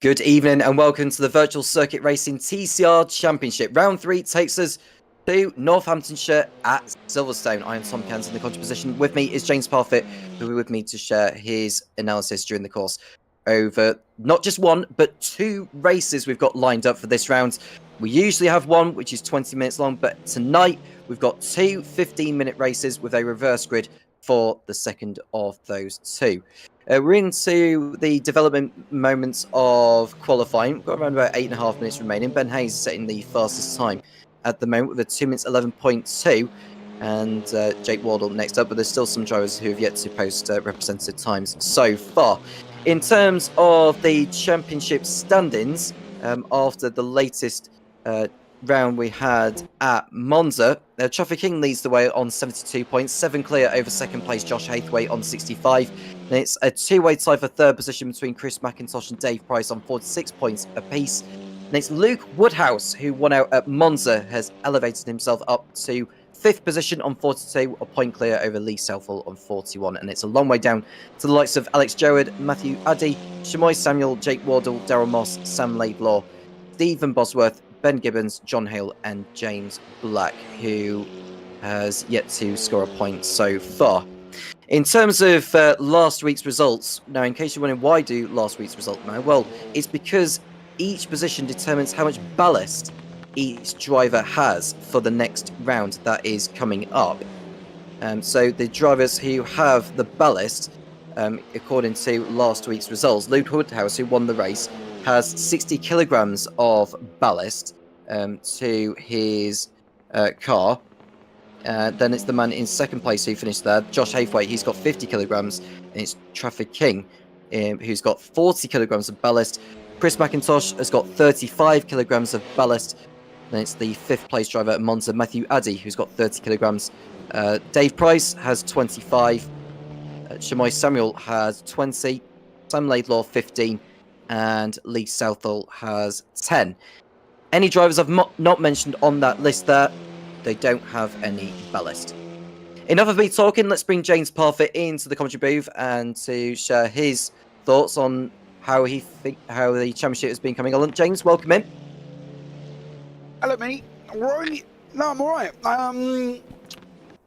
Good evening and welcome to the Virtual Circuit Racing TCR Championship. Round 3 takes us to Northamptonshire at Silverstone. I am TomCairns in the contrary position. With me is James Parfitt, who will be with me to share his analysis during the course over not just one, but 2 races we've got lined up for this round. We usually have one, which is 20 minutes long, but tonight we've got 2 15-minute races with a reverse grid for the second of those 2. We're into the development moments of qualifying. We've got around about 8.5 minutes remaining. Ben Hayes is setting the fastest time at the moment with a 2 minutes 11.2, and Jake Wardle next up, but there's still some drivers who have yet to post representative times so far. In terms of the championship standings, after the latest round we had at Monza, Traffic King leads the way on 72 points, 7 clear over second place Josh Hathaway on 65. And it's a two-way tie for third position between Chris McIntosh and Dave Price on 46 points apiece. And it's Luke Woodhouse, who won out at Monza, has elevated himself up to 5th position on 42, a point clear over Lee Southall on 41. And it's a long way down to the likes of Alex Joward, Matthew Addy, Shamoy Samuel, Jake Wardle, Daryl Moss, Sam Laidlaw, Stephen Bosworth, Ben Gibbons, John Hale, and James Black, who has yet to score a point so far. In terms of last week's results, now in case you're wondering why do last week's result now, well, it's because each position determines how much ballast each driver has for the next round that is coming up. So the drivers who have the ballast, according to last week's results, Luke Woodhouse, who won the race, has 60 kilograms of ballast to his car. Then it's the man in second place who finished there, Josh Hathaway. He's got 50 kilograms, and it's Traffic King, who's got 40 kilograms of ballast. Chris McIntosh has got 35 kilograms of ballast. Then it's the 5th place driver at Monza, Matthew Addy, who's got 30 kilograms. Dave Price has 25. Shamoy Samuel has 20. Sam Laidlaw 15. And Lee Southall has 10. Any drivers I've not mentioned on that list there, they don't have any ballast. Enough of me talking, let's bring James Parfitt into the commentary booth and to share his thoughts on how the championship has been coming along. James, welcome in. Hello, mate. All right? No, I'm all right.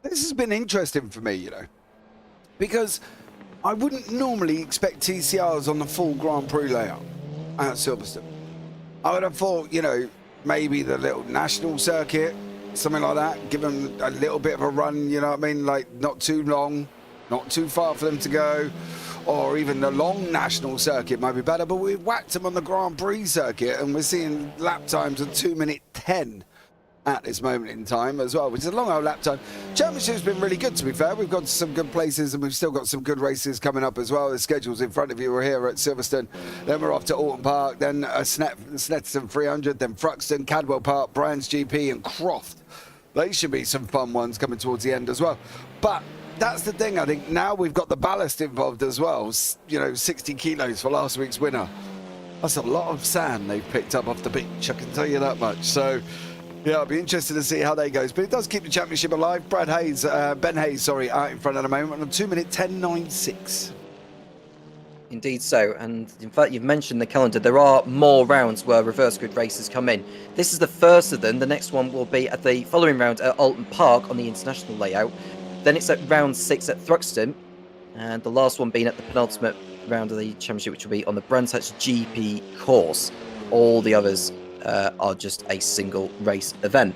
This has been interesting for me, because I wouldn't normally expect TCRs on the full Grand Prix layout at Silverstone. I would have thought, maybe the little national circuit, something like that, give them a little bit of a run, you know what I mean? Like, not too long, not too far for them to go, or even the long national circuit might be better, but we've whacked them on the Grand Prix circuit, and we're seeing lap times of 2 minute 10 at this moment in time as well, which is a long old lap time. Championship's been really good, to be fair. We've got some good places, and we've still got some good races coming up as well. The schedule's in front of you. We're here at Silverstone, then we're off to Alton Park, then Snetterton 300, then Fruxton, Cadwell Park, Brands GP, and Croft. They should be some fun ones coming towards the end as well. But that's the thing, I think now we've got the ballast involved as well. 60 kilos for last week's winner. That's a lot of sand they've picked up off the beach, I can tell you that much. So yeah, I'll be interested to see how that goes. But it does keep the championship alive. Ben Hayes, out in front at the moment on 2 minute 10.96. Indeed so, and in fact you've mentioned the calendar. There are more rounds where reverse grid races come in. This is the first of them. The next one will be at the following round at Alton Park on the international layout. Then it's at round 6 at Thruxton, and the last one being at the penultimate round of the championship, which will be on the Brands Hatch GP course. All the others are just a single race event.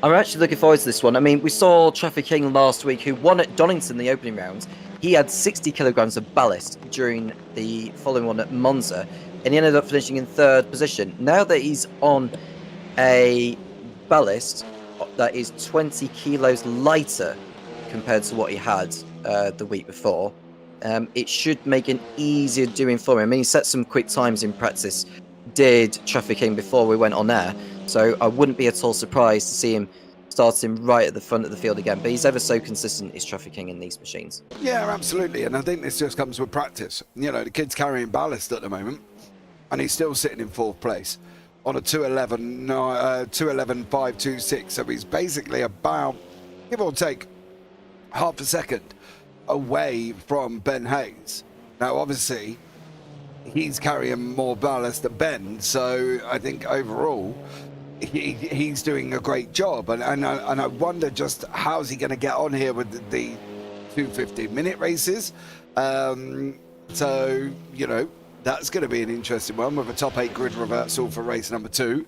I'm actually looking forward to this one. I mean, we saw Traffic King last week, who won at Donington the opening round. He had 60 kilograms of ballast during the following one at Monza, and he ended up finishing in 3rd position. Now that he's on a ballast that is 20 kilos lighter compared to what he had the week before, it should make it easier doing for him. I mean, he set some quick times in practice, did Traffic King before we went on air, so I wouldn't be at all surprised to see him starting right at the front of the field again. But he's ever so consistent, is Traffic King in these machines. Yeah, absolutely, and I think this just comes with practice. The kid's carrying ballast at the moment, and he's still sitting in 4th place on a 2:11.526. So he's basically about, give or take, half a second away from Ben Hayes. Now, obviously, he's carrying more ballast than Ben. So I think overall, he's doing a great job. And I wonder just how's he going to get on here with the 2 15-minute races. So, you know, that's going to be an interesting one with a top 8 grid reversal for race number 2.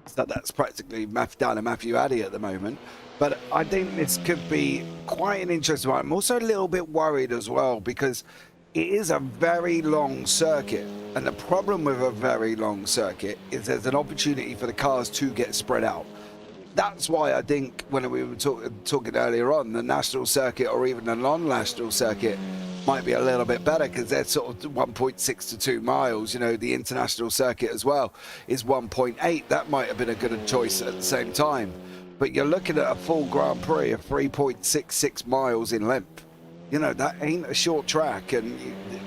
So that's practically down to Matthew Addy at the moment. But I think this could be quite an interesting one. I'm also a little bit worried as well because it is a very long circuit. And the problem with a very long circuit is there's an opportunity for the cars to get spread out. That's why I think when we were talking earlier on, the national circuit or even the non-national circuit might be a little bit better because they're sort of 1.6 to 2 miles. You know, the international circuit as well is 1.8. That might have been a good choice at the same time. But you're looking at a full Grand Prix of 3.66 miles in length. You know, that ain't a short track, and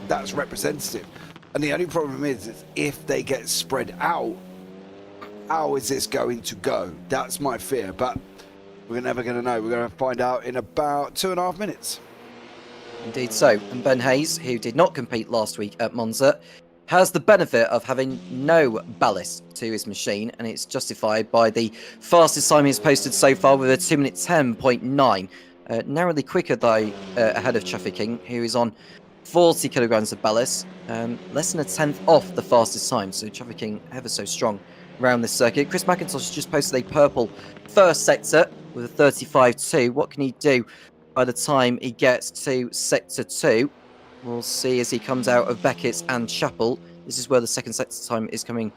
that's representative. And the only problem is if they get spread out, how is this going to go? That's my fear, but we're never going to know. We're going to find out in about 2.5 minutes. Indeed so. And Ben Hayes, who did not compete last week at Monza, has the benefit of having no ballast to his machine, and it's justified by the fastest time he's posted so far with a 2-minute 10.9. Narrowly quicker, though, ahead of Traffic King, who is on 40 kilograms of ballast, less than a tenth off the fastest time, so Traffic King ever so strong around this circuit. Chris McIntosh just posted a purple first sector with a 35.2. What can he do by the time he gets to sector 2? We'll see as he comes out of Beckett's and Chapel. This is where the second sector time is coming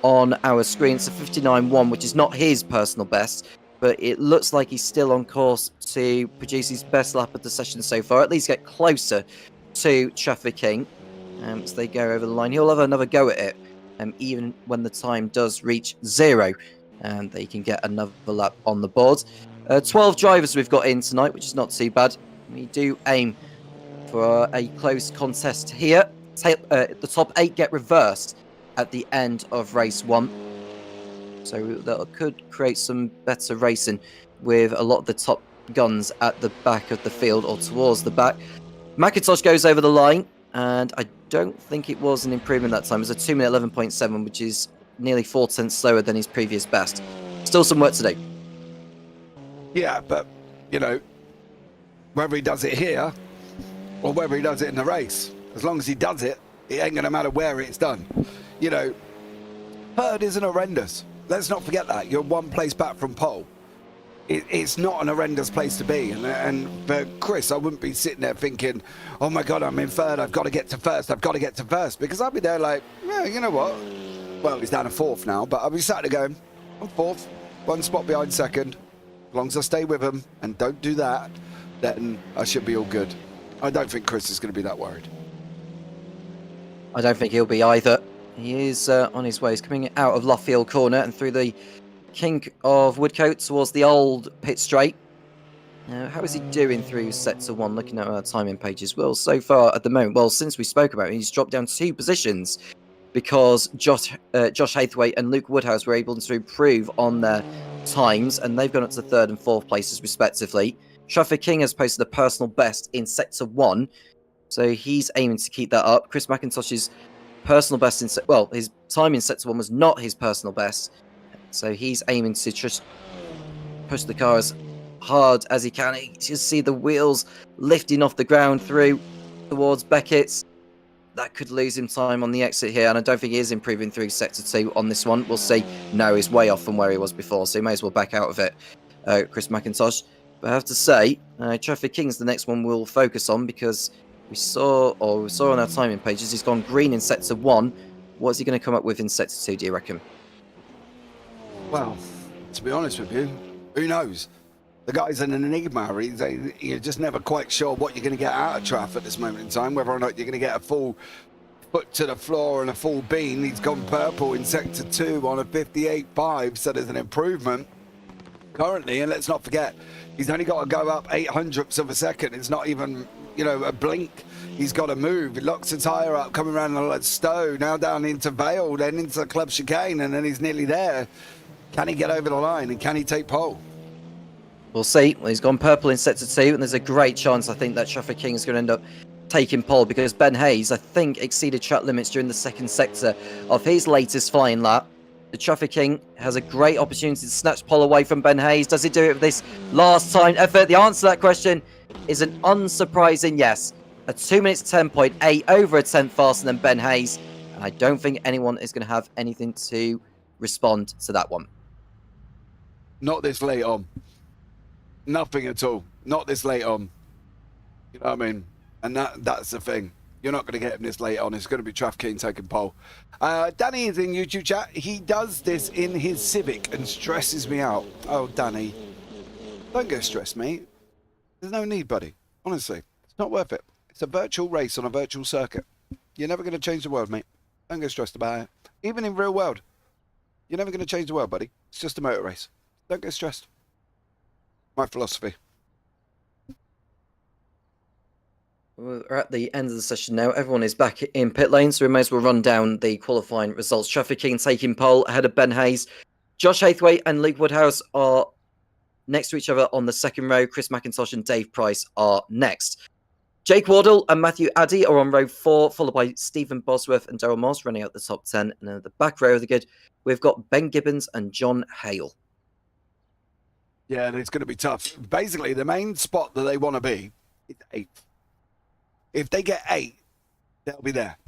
on our screen. It's a 59.1, which is not his personal best, but it looks like he's still on course to produce his best lap of the session so far, at least get closer to Traffic King as they go over the line. He'll have another go at it, even when the time does reach 0, and they can get another lap on the board. 12 drivers we've got in tonight, which is not too bad. We do aim for a close contest here. The top 8 get reversed at the end of race 1. So that could create some better racing with a lot of the top guns at the back of the field or towards the back. McIntosh goes over the line, and I don't think it was an improvement that time. It was a 2-minute 11.7, which is nearly 4 tenths slower than his previous best. Still some work to do. Yeah, but, you know, whether he does it here or whether he does it in the race, as long as he does it, it ain't going to matter where it's done. You know, third isn't horrendous. Let's not forget that. You're one place back from pole. It's not an horrendous place to be. And for Chris, I wouldn't be sitting there thinking, oh my God, I'm in third. I've got to get to first. I've got to get to first. Because I'll be there like, yeah, you know what? Well, he's down to fourth now, but I'll be sat there going, I'm fourth, one spot behind second. As long as I stay with him and don't do that, then I should be all good. I don't think Chris is going to be that worried. I don't think he'll be either. He is on his way. He's coming out of Luffield Corner and through the kink of Woodcote towards the old pit straight. How is he doing through sector 1, looking at our timing pages? Well, so far at the moment, well, since we spoke about it, he's dropped down 2 positions because Josh Hathwaite and Luke Woodhouse were able to improve on their times, and they've gone up to 3rd and 4th places respectively. Traffic King has posted a personal best in sector 1, so he's aiming to keep that up. Chris McIntosh's personal best in his time in sector 1 was not his personal best, so he's aiming to just push the car as hard as he can. You just see the wheels lifting off the ground through towards Beckett's. That could lose him time on the exit here, and I don't think he is improving through sector 2 on this one. We'll see. No, he's way off from where he was before, so he may as well back out of it, Chris McIntosh. But I have to say, Traffic King's the next one we'll focus on, because we saw on our timing pages, he's gone green in sector 1. What's he going to come up with in sector 2, do you reckon? Well, to be honest with you, who knows? The guy's an enigma. You're just never quite sure what you're going to get out of Traff at this moment in time, whether or not you're going to get a full foot to the floor and a full bean. He's gone purple in sector 2 on a 58.5, so there's an improvement currently. And let's not forget, he's only got to go up 0.08 of a second. It's not even, you know, a blink. He's got to move. He locks the tyre up, coming around the Stowe, now down into Vale, then into Club Chicane, and then he's nearly there. Can he get over the line, and can he take pole? We'll see. Well, he's gone purple in sector 2, and there's a great chance, I think, that Traffic King is going to end up taking pole because Ben Hayes, I think, exceeded track limits during the second sector of his latest flying lap. The Traffic King has a great opportunity to snatch pole away from Ben Hayes. Does he do it with this last time effort? The answer to that question is an unsurprising yes. A 2 minutes 10.8, over a tenth faster than Ben Hayes. And I don't think anyone is going to have anything to respond to that one. Not this late on. Nothing at all. Not this late on. You know what I mean? And that's the thing. You're not going to get him this late on. It's going to be Traffic King taking pole. Danny is in YouTube chat. He does this in his Civic and stresses me out. Oh, Danny. Don't get stressed, mate. There's no need, buddy. Honestly. It's not worth it. It's a virtual race on a virtual circuit. You're never going to change the world, mate. Don't get stressed about it. Even in real world. You're never going to change the world, buddy. It's just a motor race. Don't get stressed. My philosophy. We're at the end of the session now. Everyone is back in pit lane, so we may as well run down the qualifying results. Traffic King taking pole ahead of Ben Hayes. Josh Hathaway and Luke Woodhouse are next to each other on the second row. Chris McIntosh and Dave Price are next. Jake Wardle and Matthew Addy are on row 4, followed by Stephen Bosworth and Daryl Moss running out the top 10. And then at the back row of the grid, we've got Ben Gibbons and John Hale. Yeah, and it's going to be tough. Basically, the main spot that they want to be is 8th. If they get 8, they'll be there.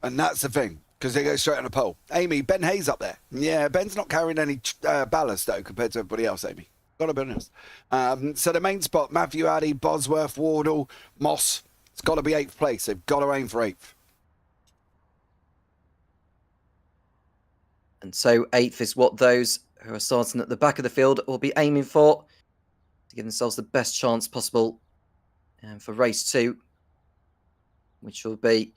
And that's the thing, because they go straight on a pole. Amy, Ben Hayes up there. Yeah, Ben's not carrying any ballast, though, compared to everybody else, Amy. Gotta be honest. So the main spot, Matthew Addy, Bosworth, Wardle, Moss, it's got to be 8th place. They've got to aim for 8th. And so 8th is what those who are starting at the back of the field will be aiming for to give themselves the best chance possible for race 2, which will be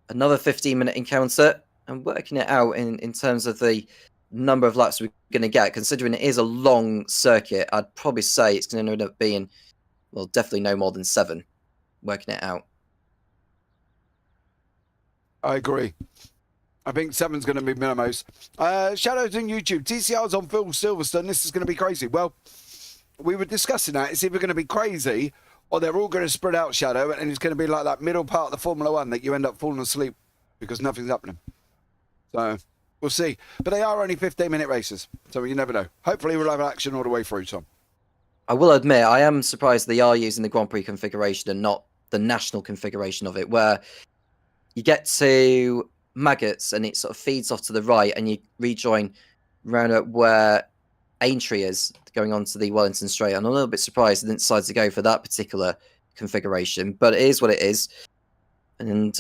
another 15-minute encounter. And working it out in terms of the number of laps we're going to get, considering it is a long circuit, I'd probably say it's going to end up being, well, definitely no more than 7, working it out. I agree. I think 7's going to be minimos. Shadows in YouTube. TCR's on Phil Silverstone. This is going to be crazy. Well, we were discussing that. It's either going to be crazy or they're all going to spread out, Shadow, and it's going to be like that middle part of the Formula 1 that you end up falling asleep because nothing's happening. So we'll see. But they are only 15-minute races, so you never know. Hopefully we'll have action all the way through, Tom. I will admit, I am surprised they are using the Grand Prix configuration and not the national configuration of it, where you get to Maggots and it sort of feeds off to the right and you rejoin round at where Aintree is, going on to the Wellington Straight. I'm a little bit surprised they didn't decide to go for that particular configuration, but it is what it is. And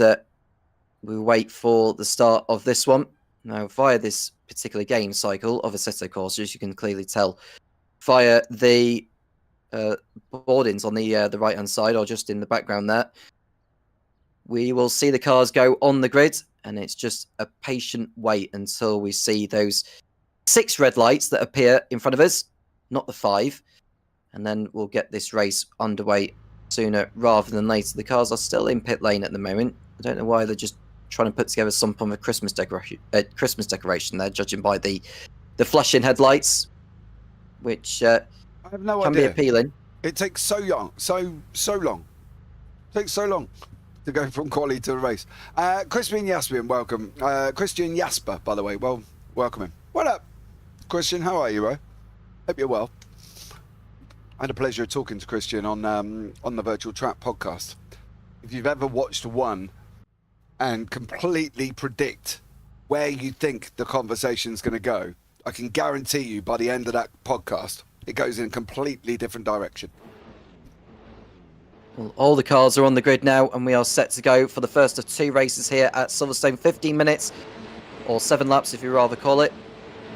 we wait for the start of this one. Now, via this particular game cycle of Assetto Corsa, as you can clearly tell, via the boardings on the right-hand side, or just in the background there, we will see the cars go on the grid, and it's just a patient wait until we see those 6 red lights that appear in front of us, not the 5, and then we'll get this race underway sooner rather than later. The cars are still in pit lane at the moment. I don't know why they're just trying to put together some form of Christmas decoration there, judging by the flashing headlights, which I have no can idea. be appealing. It takes so long. It takes so long to go from quali to the race. Christian Jaspian, welcome. Christian Jasper, by the way. Well, welcome him. What up, Christian? How are you, bro? Hope you're well. I had a pleasure of talking to Christian on the Virtual Track podcast. If you've ever watched one and completely predict where you think the conversation's going to go, I can guarantee you by the end of that podcast, it goes in a completely different direction. Well, all the cars are on the grid now, and we are set to go for the first of 2 races here at Silverstone. 15 minutes, or 7 laps if you rather call it.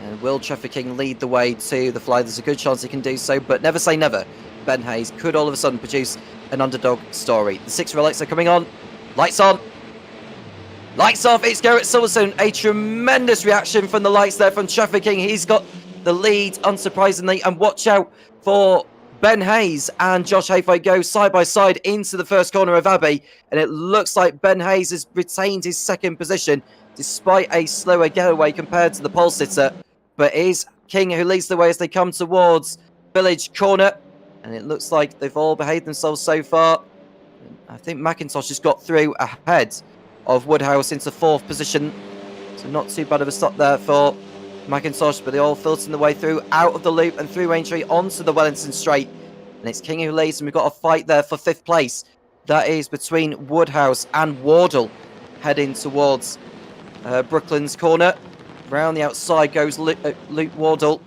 And will Traffic King lead the way to the fly? There's a good chance he can do so, but never say never. Ben Hayes could all of a sudden produce an underdog story. The 6 red lights are coming on. Lights on. Lights off. It's Garrett Silverstone. A tremendous reaction from the lights there from Traffic King. He's got the lead, unsurprisingly. And watch out for Ben Hayes and Josh Hathaway go side by side into the first corner of Abbey. And it looks like Ben Hayes has retained his second position despite a slower getaway compared to the pole sitter. But it is King who leads the way as they come towards Village Corner. And it looks like they've all behaved themselves so far. I think McIntosh has got through ahead of Woodhouse into 4th position. So not too bad of a stop there for McIntosh, but they all filtering the way through, out of the loop and through Aintree onto the Wellington Straight. And it's King who leads, and we've got a fight there for 5th place. That is between Woodhouse and Wardle, heading towards Brooklyn's corner. Round the outside goes Luke Wardle.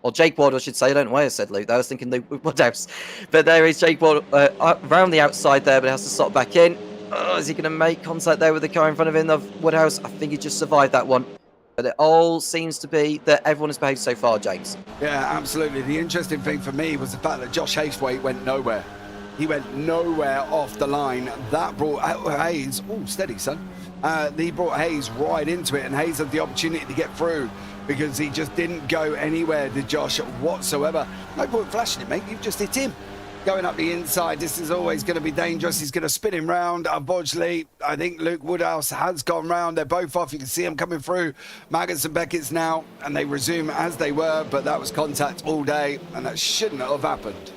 Or Jake Wardle, I should say. I don't know why I said Luke. I was thinking Luke Woodhouse. But there is Jake Wardle round the outside there, but he has to stop back in. Oh, is he going to make contact there with the car in front of him of Woodhouse? I think he just survived that one. But it all seems to be that everyone has behaved so far, James. Yeah, absolutely. The interesting thing for me was the fact that Josh Haythwaite went nowhere. He went nowhere off the line. That brought Hayes, oh, steady, son. He brought Hayes right into it, and Hayes had the opportunity to get through because he just didn't go anywhere to Josh whatsoever. No point flashing it, mate. You've just hit him. Going up the inside, this is always going to be dangerous. He's going to spin him round. Unfortunately, I think Luke Woodhouse has gone round. They're both off. You can see them coming through. Maggots and Beckett's now, and they resume as they were, but that was contact all day, and that shouldn't have happened.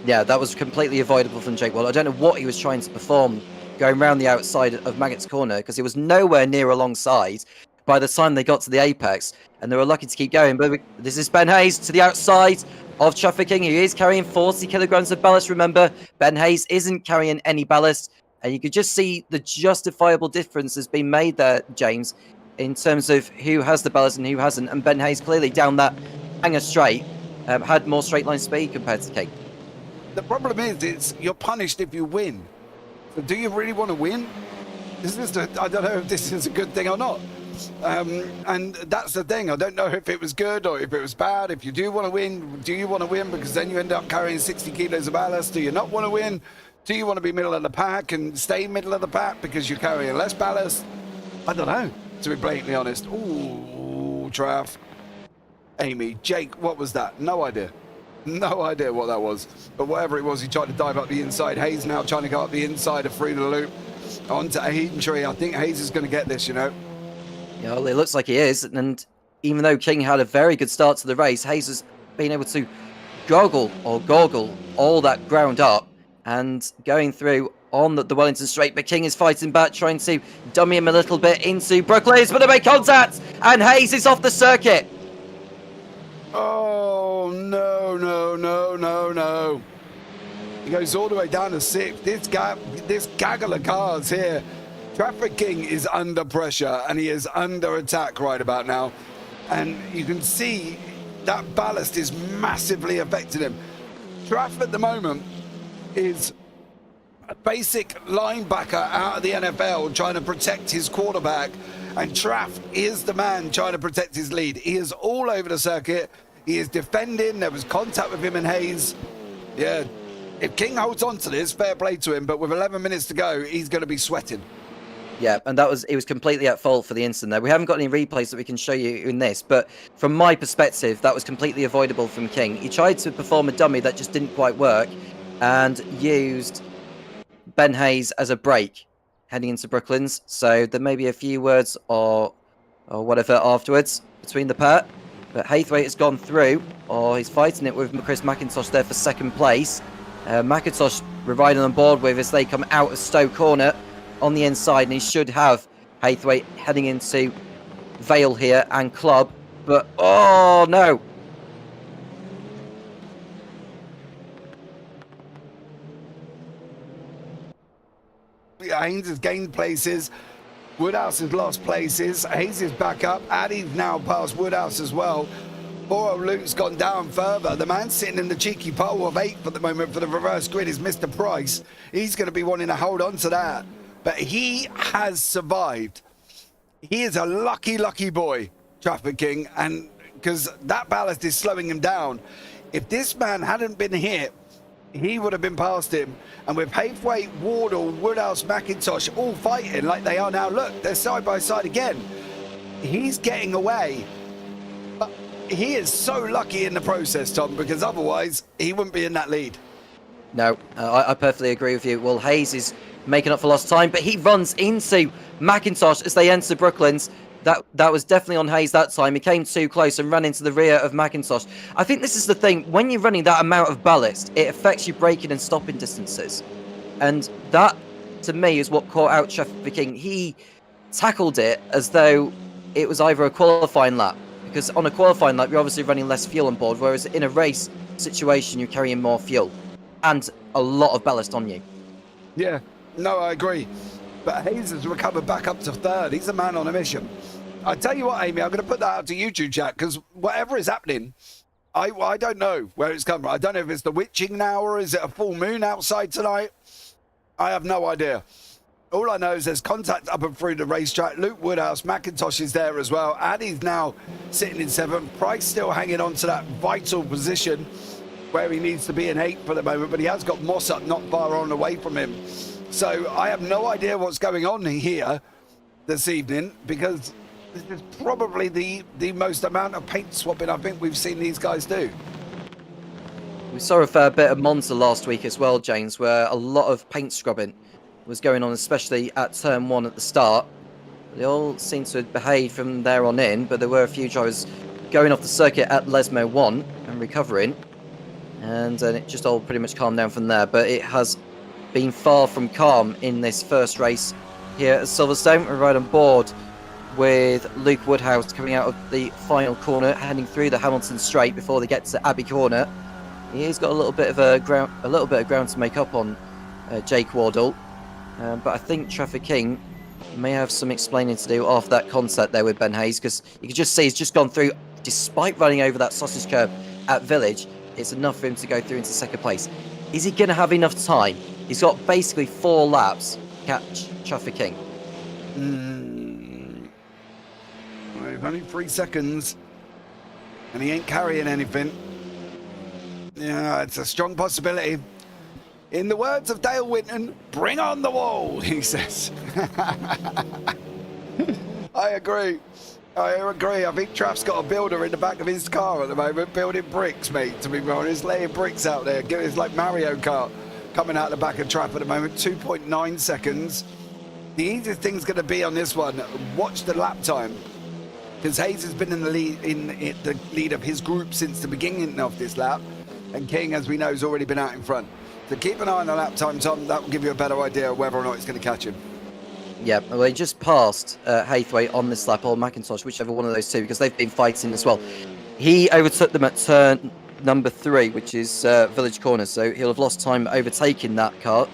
Yeah, that was completely avoidable from Jake Wall. I don't know what he was trying to perform going round the outside of Maggots' corner, because he was nowhere near alongside by the time they got to the apex, and they were lucky to keep going. But this is Ben Hayes to the outside of Trafficking. He is carrying 40 kilograms of ballast. Remember, Ben Hayes isn't carrying any ballast, and you could just see the justifiable difference has been made there, James, in terms of who has the ballast and who hasn't. And Ben Hayes clearly down that hanger straight had more straight line speed compared to King. The problem is, you're punished if you win. So do you really want to win? I don't know if this is a good thing or not. And that's the thing. I don't know if it was good or if it was bad. If you do want to win, do you want to win because then you end up carrying 60 kilos of ballast? Do you not want to win? Do you want to be middle of the pack and stay middle of the pack because you're carrying less ballast? I don't know, to be blatantly honest. Ooh, Trav. Amy, Jake, what was that? No idea. No idea what that was. But whatever it was, he tried to dive up the inside. Hayes now trying to go up the inside of through the loop onto Aintree. I think Hayes is going to get this, you know. Yeah, well, it looks like he is. And even though King had a very good start to the race, Hayes has been able to goggle all that ground up and going through on the Wellington Straight. But King is fighting back, trying to dummy him a little bit into Brooklyn. But they make contact, and Hayes is off the circuit. Oh, no, no, no, no, no. He goes all the way down to 6th. This gaggle of cars here. Trafficking is under pressure, and he is under attack right about now. And you can see that ballast is massively affecting him. Traff at the moment is a basic linebacker out of the NFL trying to protect his quarterback. And Traff is the man trying to protect his lead. He is all over the circuit. He is defending. There was contact with him and Hayes. Yeah, if King holds on to this, fair play to him. But with 11 minutes to go, he's going to be sweating. Yeah, and it was completely at fault for the instant there. We haven't got any replays that we can show you in this, but from my perspective, that was completely avoidable from King. He tried to perform a dummy that just didn't quite work and used Ben Hayes as a brake heading into Brooklyn's. So there may be a few words or whatever afterwards between the pair. But Haythwaite has gone through, or he's fighting it with Chris McIntosh there for 2nd place. McIntosh riding on board with as they come out of Stowe Corner on the inside, and he should have Haythwaite heading into Vale here and Club. But, oh no! Haynes has gained places. Woodhouse has lost places. Hayes is back up. Addy's now past Woodhouse as well. Poor old Luke's gone down further. The man sitting in the cheeky pole of 8th at the moment for the reverse grid is Mr. Price. He's going to be wanting to hold on to that. But he has survived. He is a lucky, lucky boy, Trafficking, and because that ballast is slowing him down. If this man hadn't been hit, he would have been past him. And with Haythwaite, Wardle, Woodhouse, McIntosh all fighting like they are now, look, they're side by side again. He's getting away. But he is so lucky in the process, Tom, because otherwise he wouldn't be in that lead. No, I perfectly agree with you. Well, Hayes is making up for lost time, but he runs into McIntosh as they enter Brooklands. That was definitely on Hayes that time. He came too close and ran into the rear of McIntosh. I think this is the thing. When you're running that amount of ballast, it affects your braking and stopping distances. And that, to me, is what caught out Traffic King. He tackled it as though it was either a qualifying lap, because on a qualifying lap, you're obviously running less fuel on board, whereas in a race situation, you're carrying more fuel and a lot of ballast on you. Yeah, no, I agree. But Hayes has recovered back up to third. He's a man on a mission. I tell you what, Amy, I'm going to put that out to YouTube chat, because whatever is happening, I don't know where it's come from. I don't know if it's the witching now or is it a full moon outside tonight. I have no idea. All I know is there's contact up and through the racetrack. Luke Woodhouse, McIntosh is there as well. Addy's now sitting in 7th. Price still hanging on to that vital position where he needs to be in 8th for the moment, but he has got Moss up not far on away from him. So I have no idea what's going on here this evening, because this is probably the most amount of paint swapping I think we've seen these guys do. We saw a fair bit of Monza last week as well, James, where a lot of paint scrubbing was going on, especially at turn 1 at the start. They all seemed to behave from there on in, but there were a few drivers going off the circuit at Lesmo 1 and recovering, and it just all pretty much calmed down from there. But it has been far from calm in this first race here at Silverstone. We're right on board with Luke Woodhouse coming out of the final corner, heading through the Hamilton straight before they get to Abbey Corner. He's got a little bit of ground to make up on Jake Wardle, but I think Traffic King may have some explaining to do after that contact there with Ben Hayes, because you can just see he's just gone through, despite running over that sausage curb at Village. It's enough for him to go through into second place. Is he going to have enough time? He's got basically 4 laps to catch Traffic King. Only 3 seconds, and he ain't carrying anything. Yeah, it's a strong possibility. In the words of Dale Winton, bring on the wall, he says. I agree. I think Traff's got a builder in the back of his car at the moment, building bricks, mate, to be honest. Laying bricks out there. It's like Mario Kart coming out the back of Traff at the moment. 2.9 seconds. The easiest thing's going to be on this one, watch the lap time, because Hayes has been in the lead of his group since the beginning of this lap, and King, as we know, has already been out in front. So keep an eye on the lap time, Tom. That will give you a better idea of whether or not it's going to catch him. Yeah, well, he just passed Haythwaite on this lap, or McIntosh, whichever one of those two, because they've been fighting as well. He overtook them at turn number 3, which is Village Corner, so he'll have lost time overtaking that car.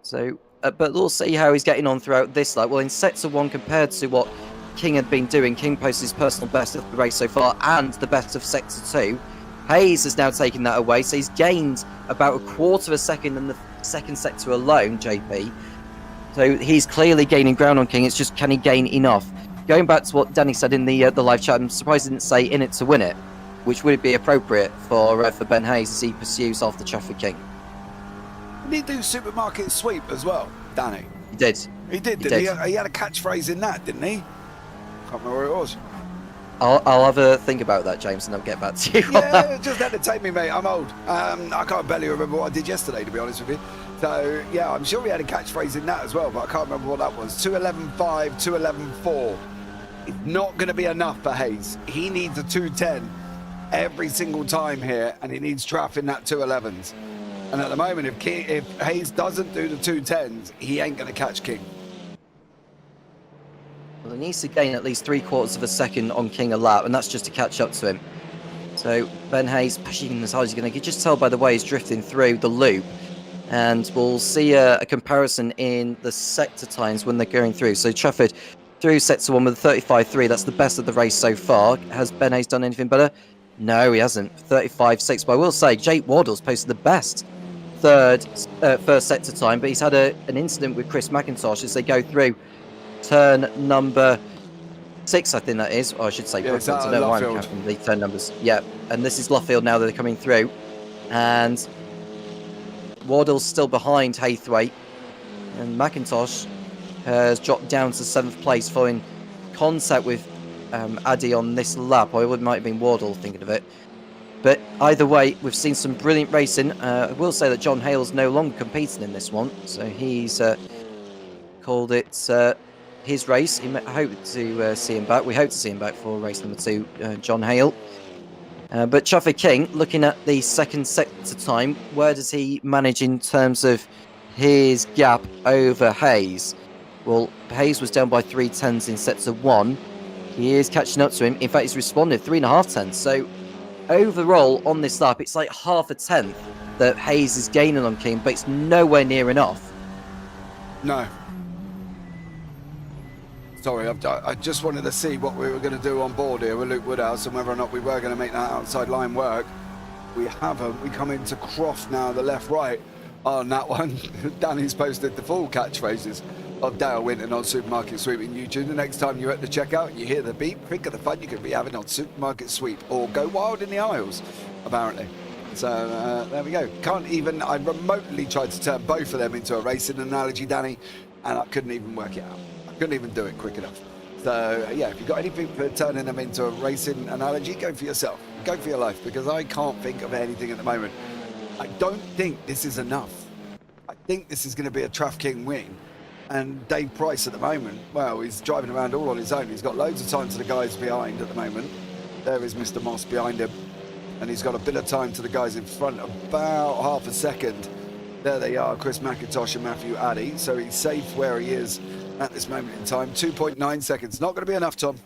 So, but we'll see how he's getting on throughout this lap. Well, in sector 1, compared to what King had been doing, King posted his personal best of the race so far and the best of sector 2. Hayes has now taken that away, so he's gained about 1/4 of a second in the second sector alone, JP. So he's clearly gaining ground on King. It's just, can he gain enough? Going back to what Danny said in the live chat, I'm surprised he didn't say in it to win it, which would be appropriate for Ben Hayes as he pursues after Traffic King. Did he do supermarket sweep as well, Danny? He did. He did, didn't he? He had a catchphrase in that, didn't he? Can't remember where it was. I'll have a think about that, James, and I'll get back to you. Yeah, just entertain me, mate. I'm old. I can't barely remember what I did yesterday, to be honest with you. So, yeah, I'm sure we had a catchphrase in that as well, but I can't remember what that was. 2:11.5, 2:11.4. It's not going to be enough for Hayes. He needs a 2:10 every single time here, and he needs Traff in that 2:11s. And at the moment, if Hayes doesn't do the 2:10s, he ain't going to catch King. Well, he needs to gain at least 3/4 of a second on King a lap, and that's just to catch up to him. So Ben Hayes pushing as hard as he's going to. You can just tell by the way he's drifting through the loop. And we'll see a comparison in the sector times when they're going through. So Trafford through sector 1 with a 35.3. That's the best of the race so far. Has Ben Hayes done anything better? No, he hasn't. 35.6. But I will say Jake Wardle's posted the best first sector time, but he's had an incident with Chris McIntosh as they go through turn number 6, I think that is. Or I should say, yeah, I don't know why I'm counting the turn numbers. Yeah, and this is Luffield now that they're coming through. And Wardle's still behind Haythwaite, and McIntosh has dropped down to 7th place following contact with Addy on this lap, or it might have been Wardle thinking of it. But either way, we've seen some brilliant racing. I will say that John Hale's no longer competing in this one, so he's called it his race. He hope to see him back. We hope to see him back for race number 2, John Hale. But Traffic King, looking at the second sector time, where does he manage in terms of his gap over Hayes. Well, Hayes was down by 3/10 in sets of 1. He is catching up to him. In fact, he's responded 3.5 tenths. So overall on this lap, it's like half a tenth that Hayes is gaining on King, but it's nowhere near enough. No. Sorry, I just wanted to see what we were going to do on board here with Luke Woodhouse and whether or not we were going to make that outside line work. We haven't. We come into Croft now, the left-right on that one. Danny's posted the full catchphrases of Dale Winton on Supermarket Sweep in YouTube. The next time you're at the checkout and you hear the beep, think of the fun you could be having on Supermarket Sweep, or go wild in the aisles, apparently. So there we go. Can't even, I remotely tried to turn both of them into a racing analogy, Danny, and I couldn't even work it out. I couldn't even do it quick enough. So yeah, if you've got anything for turning them into a racing analogy, go for yourself. Go for your life, because I can't think of anything at the moment. I don't think this is enough. I think this is going to be a Traff King win. And Dave Price at the moment, well, he's driving around all on his own. He's got loads of time to the guys behind at the moment. There is Mr. Moss behind him. And he's got a bit of time to the guys in front, about half a second. There they are, Chris McIntosh and Matthew Addy. So he's safe where he is at this moment in time. 2.9 seconds. Not going to be enough, Tom.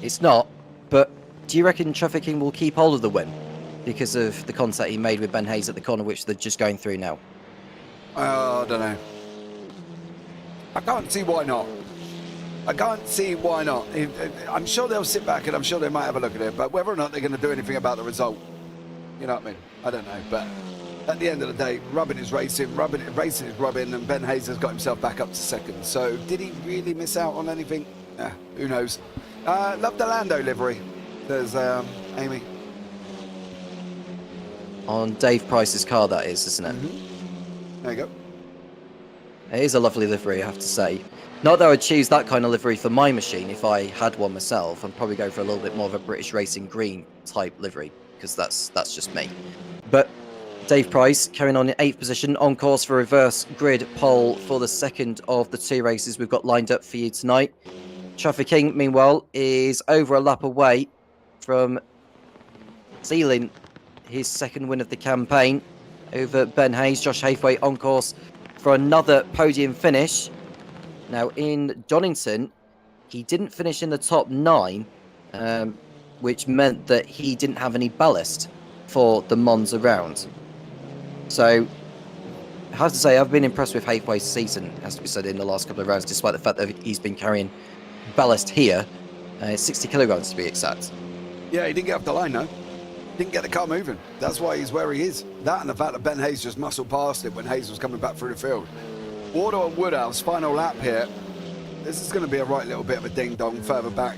It's not, but do you reckon Traffic King will keep hold of the win because of the contact he made with Ben Hayes at the corner, which they're just going through now? I don't know. I can't see why not. I can't see why not. I'm sure they'll sit back and I'm sure they might have a look at it, but whether or not they're going to do anything about the result, you know what I mean? I don't know. But at the end of the day, rubbing is racing, racing is rubbing, and Ben Hayes has got himself back up to second. So did he really miss out on anything? Who knows? Love the Lando livery, says Amy. On Dave Price's car, that is, isn't it? Mm-hmm. There you go. It is a lovely livery, I have to say. Not that I would choose that kind of livery for my machine if I had one myself. I'd probably go for a little bit more of a British Racing green type livery, because that's just me. But Dave Price carrying on in 8th position, on course for reverse grid pole for the second of the 2 races we've got lined up for you tonight. Traffic King, meanwhile, is over a lap away from sealing his second win of the campaign over Ben Hayes. Josh Hathaway on course for another podium finish. Now, in Donington, he didn't finish in the top 9, which meant that he didn't have any ballast for the Monza round. So, I have to say, I've been impressed with Hathaway's season, has to be said, in the last couple of rounds, despite the fact that he's been carrying ballast here. 60 kilograms to be exact. Yeah, he didn't get off the line, though. Didn't get the car moving. That's why he's where he is. That and the fact that Ben Hayes just muscled past him when Hayes was coming back through the field. Wardle and Woodhouse, final lap here. This is going to be a right little bit of a ding-dong further back,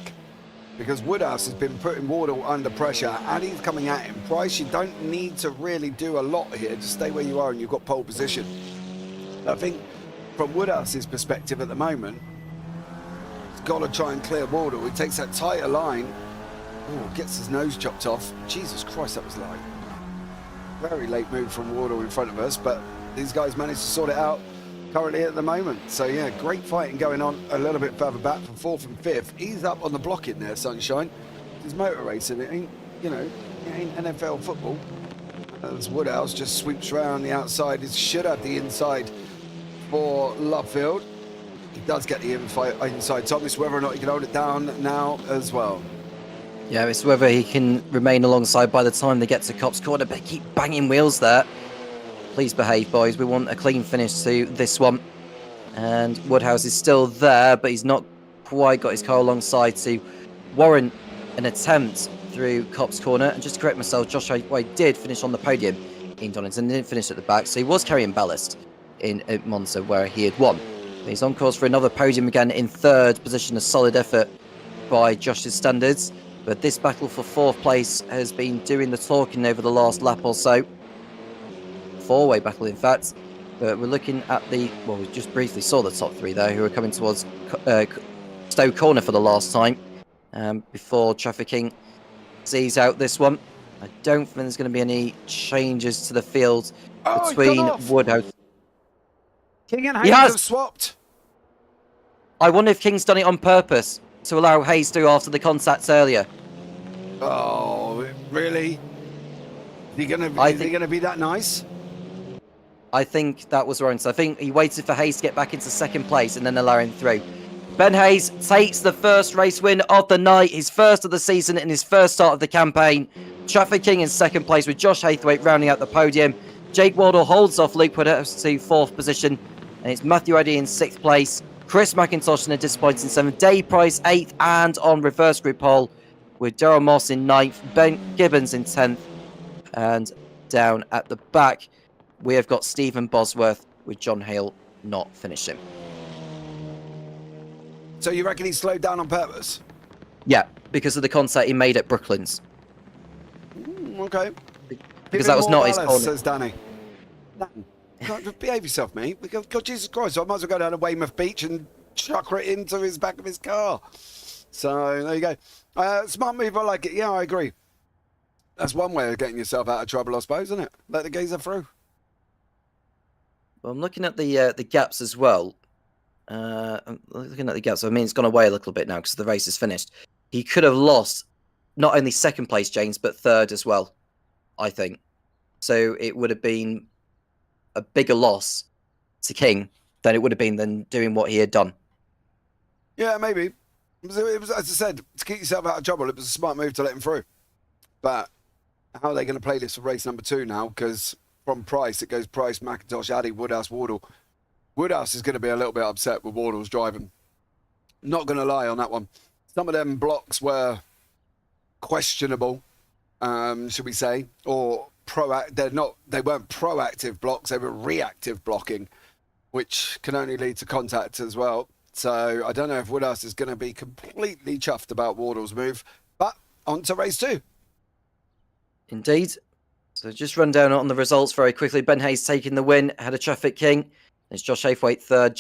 because Woodhouse has been putting Wardle under pressure and he's coming at him. Price, you don't need to really do a lot here. Just stay where you are and you've got pole position. I think from Woodhouse's perspective at the moment, he's got to try and clear Wardle. He takes that tighter line. Oh, gets his nose chopped off. Jesus Christ, that was light. Very late move from Wardle in front of us, but these guys managed to sort it out currently at the moment. So yeah, great fighting going on a little bit further back from 4th and 5th. He's up on the block in there, Sunshine. It's motor racing. It ain't, you know, it ain't NFL football. As Woodhouse just sweeps around the outside. He should have the inside for Lovefield. He does get the inside. Thomas, whether or not he can hold it down now as well. Yeah, it's whether he can remain alongside by the time they get to Copse Corner, but keep banging wheels there. Please behave, boys. We want a clean finish to this one. And Woodhouse is still there, but he's not quite got his car alongside to warrant an attempt through Copse Corner. And just to correct myself, Josh Hathaway did finish on the podium in Donington, didn't finish at the back, so he was carrying ballast in Monza where he had won. He's on course for another podium again in 3rd position, a solid effort by Josh's standards. But this battle for 4th place has been doing the talking over the last lap or so. 4-way battle, in fact. But we're looking at the... Well, we just briefly saw the top 3 there, who are coming towards Stowe Corner for the last time. Before Traffic King sees out this one. I don't think there's going to be any changes to the field between Woodhouse. King and Hayes have swapped. I wonder if King's done it on purpose to allow Hayes through after the contacts earlier. Oh, really? Is he gonna be that nice? I think that was wrong. So I think he waited for Hayes to get back into second place and then allow him through. Ben Hayes takes the first race win of the night, his first of the season and his first start of the campaign. Traffic King in second place with Josh Haythwaite rounding out the podium. Jake Wardle holds off Luke Woodhouse to fourth position, and it's Matthew Eddy in sixth place. Chris McIntosh in a disappointing seventh. Dave Price eighth, and on reverse grid pole with Daryl Moss in ninth, Ben Gibbons in 10th, and down at the back we have got Stephen Bosworth with John Hale not finishing. So you reckon he slowed down on purpose? Yeah, because of the contact he made at Brooklands. Okay. Because that was not his corner. Says Danny. Behave yourself, mate. God, Jesus Christ, so I might as well go down to Weymouth Beach and chuck it into his back of his car. So there you go. Smart move, I like it. Yeah, I agree. That's one way of getting yourself out of trouble, I suppose, isn't it? Let the geezer through. Well, I'm looking at the gaps as well. I'm looking at the gaps. I mean, it's gone away a little bit now because the race is finished. He could have lost not only second place, James, but third as well, I think. So it would have been a bigger loss to King than it would have been than doing what he had done. Yeah, maybe. It was, as I said, to keep yourself out of trouble, it was a smart move to let him through. But how are they going to play this for race number 2 now? Because from Price, it goes Price, McIntosh, Addy, Woodhouse, Wardle. Woodhouse is going to be a little bit upset with Wardle's driving. Not going to lie on that one. Some of them blocks were questionable, should we say, or they weren't proactive blocks, they were reactive blocking, which can only lead to contact as well. So I don't know if Woodhouse is going to be completely chuffed about Wardle's move, but on to race 2. Indeed. So just run down on the results very quickly. Ben Hayes taking the win ahead of Traffic King. It's Josh Haythwaite third,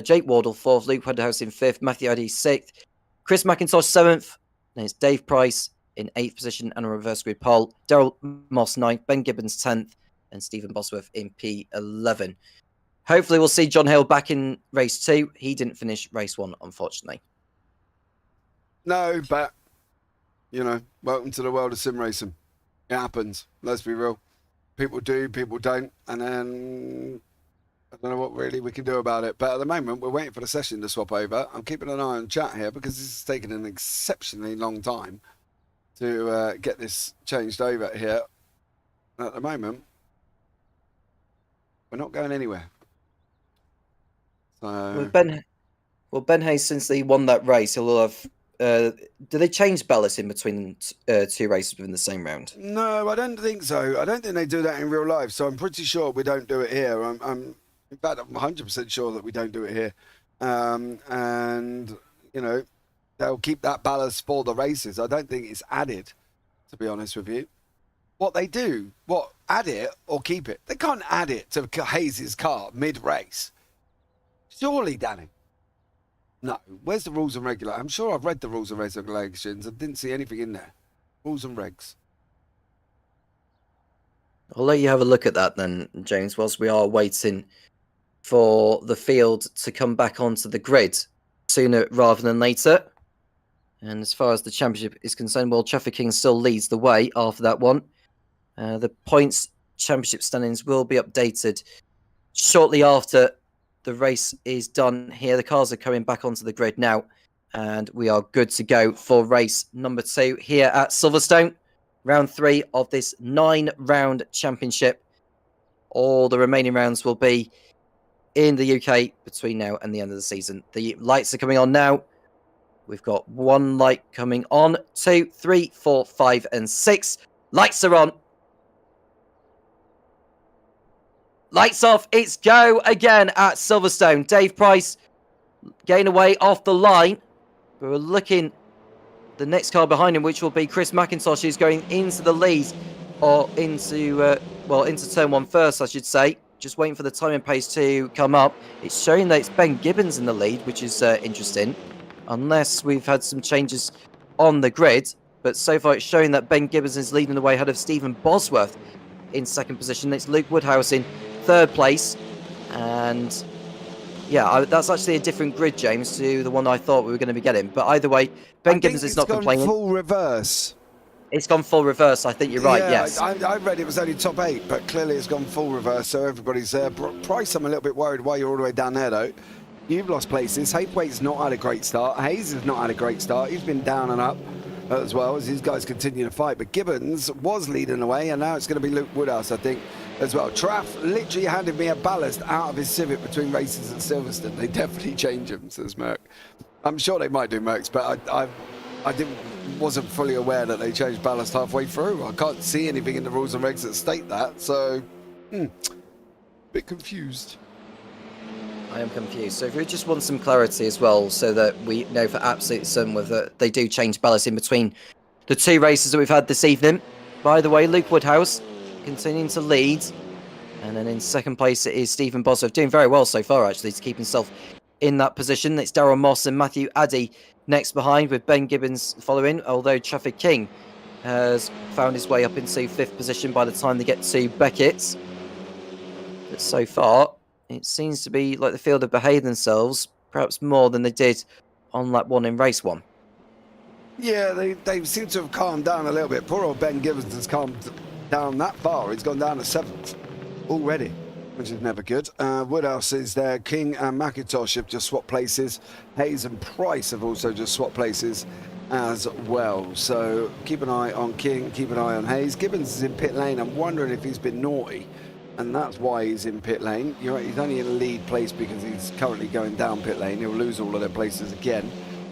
Jake Wardle fourth, Luke Woodhouse in fifth, Matthew Eddy sixth, Chris McIntosh seventh, and it's Dave Price in 8th position and a reverse grid pole, Daryl Moss 9th, Ben Gibbons 10th, and Stephen Bosworth in P11. Hopefully we'll see John Hale back in race 2. He didn't finish race 1, unfortunately. No, but, you know, welcome to the world of sim racing. It happens, let's be real. People do, people don't, and then I don't know what really we can do about it. But at the moment, we're waiting for the session to swap over. I'm keeping an eye on chat here because this has taken an exceptionally long time to get this changed over here. At the moment, we're not going anywhere. So Ben Hayes, since he won that race, he'll have. Do they change ballast in between 2 races within the same round? No, I don't think so. I don't think they do that in real life. So I'm pretty sure we don't do it here. In fact, I'm 100% sure that we don't do it here. And you know, they'll keep that ballast for the races. I don't think it's added, to be honest with you. What they do, add it or keep it? They can't add it to Hayes' car mid-race. Surely, Danny. No, where's the rules and regulations? I'm sure I've read the rules and regulations. I didn't see anything in there. Rules and regs. I'll let you have a look at that then, James, whilst we are waiting for the field to come back onto the grid sooner rather than later. And as far as the championship is concerned, World Traffic King still leads the way after that one. The points championship standings will be updated shortly after the race is done here. The cars are coming back onto the grid now, and we are good to go for race number 2 here at Silverstone. Round 3 of this 9-round championship. All the remaining rounds will be in the UK between now and the end of the season. The lights are coming on now. We've got 1 light coming on, 2, 3, 4, 5, and 6. Lights are on. Lights off. It's go again at Silverstone. Dave Price getting away off the line. We're looking the next car behind him, which will be Chris McIntosh, who's going into the lead, or into turn 1 first, I should say. Just waiting for the time and pace to come up. It's showing that it's Ben Gibbons in the lead, which is interesting, unless we've had some changes on the grid. But so far, it's showing that Ben Gibbons is leading the way ahead of Stephen Bosworth in second position. It's Luke Woodhouse in third place, and yeah, that's actually a different grid, James, to the one I thought we were going to be getting. But either way, Ben Gibbons is not complaining. Full reverse. It's gone full reverse. I think you're right. Yeah, Yes. I read it was only top 8, but clearly it's gone full reverse, so everybody's there. Price, I'm a little bit worried why you're all the way down there, though. You've lost places. Haythwaite's not had a great start. Hayes has not had a great start. He's been down and up as well as these guys continue to fight. But Gibbons was leading the way, and now it's going to be Luke Woodhouse, I think, as well. Traff literally handed me a ballast out of his Civic between races at Silverstone. They definitely change him, says Merck. I'm sure they might do, Merck's, but I wasn't fully aware that they changed ballast halfway through. I can't see anything in the rules and regs that state that, so bit confused. I am confused. So if we just want some clarity as well, so that we know for absolute certain whether they do change ballast in between the 2 races that we've had this evening. By the way, Luke Woodhouse continuing to lead, and then in second place it is Stephen Bosworth, doing very well so far actually to keep himself in that position. It's Darryl Moss and Matthew Addy next behind, with Ben Gibbons following, although Traffic King has found his way up into 5th position by the time they get to Beckett. But so far, it seems to be like the field have behaved themselves, perhaps more than they did on lap 1 in race 1. Yeah, they seem to have calmed down a little bit. Poor old Ben Gibbons has calmed down that far. He's gone down to 7th already, which is never good. Woodhouse is there. King and McIntosh have just swapped places. Hayes and Price have also just swapped places as well. So keep an eye on King, keep an eye on Hayes. Gibbons is in pit lane. I'm wondering if he's been naughty, and that's why he's in pit lane. You're right, he's only in a lead place because he's currently going down pit lane. He'll lose all of their places again.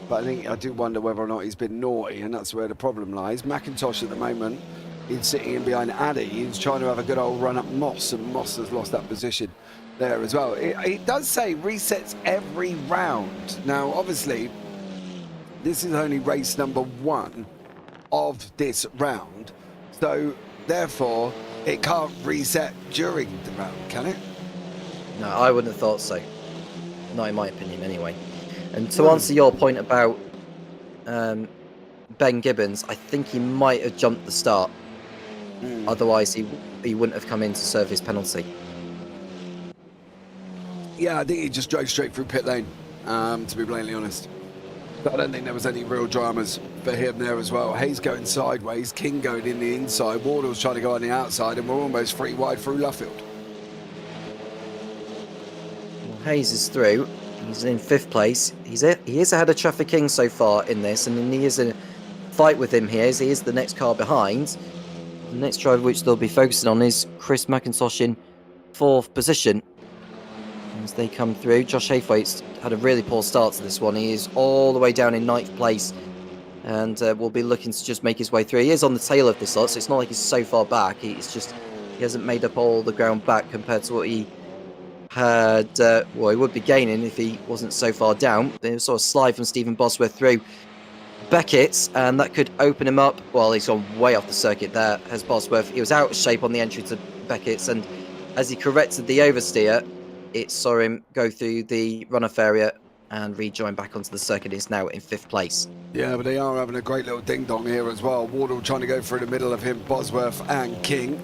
But I do wonder whether or not he's been naughty, and that's where the problem lies. McIntosh at the moment, he's sitting in behind Addy. He's trying to have a good old run up Moss, and Moss has lost that position there as well. It does say resets every round. Now, obviously, this is only race number 1 of this round. So, therefore, it can't reset during the round, can it? No, I wouldn't have thought so. Not in my opinion, anyway. And to answer your point about Ben Gibbons, I think he might have jumped the start. Otherwise, he wouldn't have come in to serve his penalty. Yeah, I think he just drove straight through pit lane, to be blatantly honest. But I don't think there was any real dramas for him there as well. Hayes going sideways, King going in the inside, Wardle's trying to go on the outside, and we're almost 3 wide through Luffield. Well, Hayes is through. He's in 5th place. He is ahead of Traffic King so far in this, and he is in a fight with him here, as he is the next car behind. The next driver which they'll be focusing on is Chris McIntosh in 4th position. As they come through, Josh Haythwaite's had a really poor start to this one. He is all the way down in 9th place, and will be looking to just make his way through. He is on the tail of this lot, so it's not like he's so far back. He hasn't made up all the ground back compared to what he had. Well, he would be gaining if he wasn't so far down. There was sort of slide from Stephen Bosworth through Beckett, and that could open him up. Well, he's gone way off the circuit there, has Bosworth. He was out of shape on the entry to Beckett's, and as he corrected the oversteer, it saw him go through the runoff area and rejoin back onto the circuit. He's now in 5th place. Yeah, but they are having a great little ding-dong here as well. Wardle trying to go through the middle of him, Bosworth and King.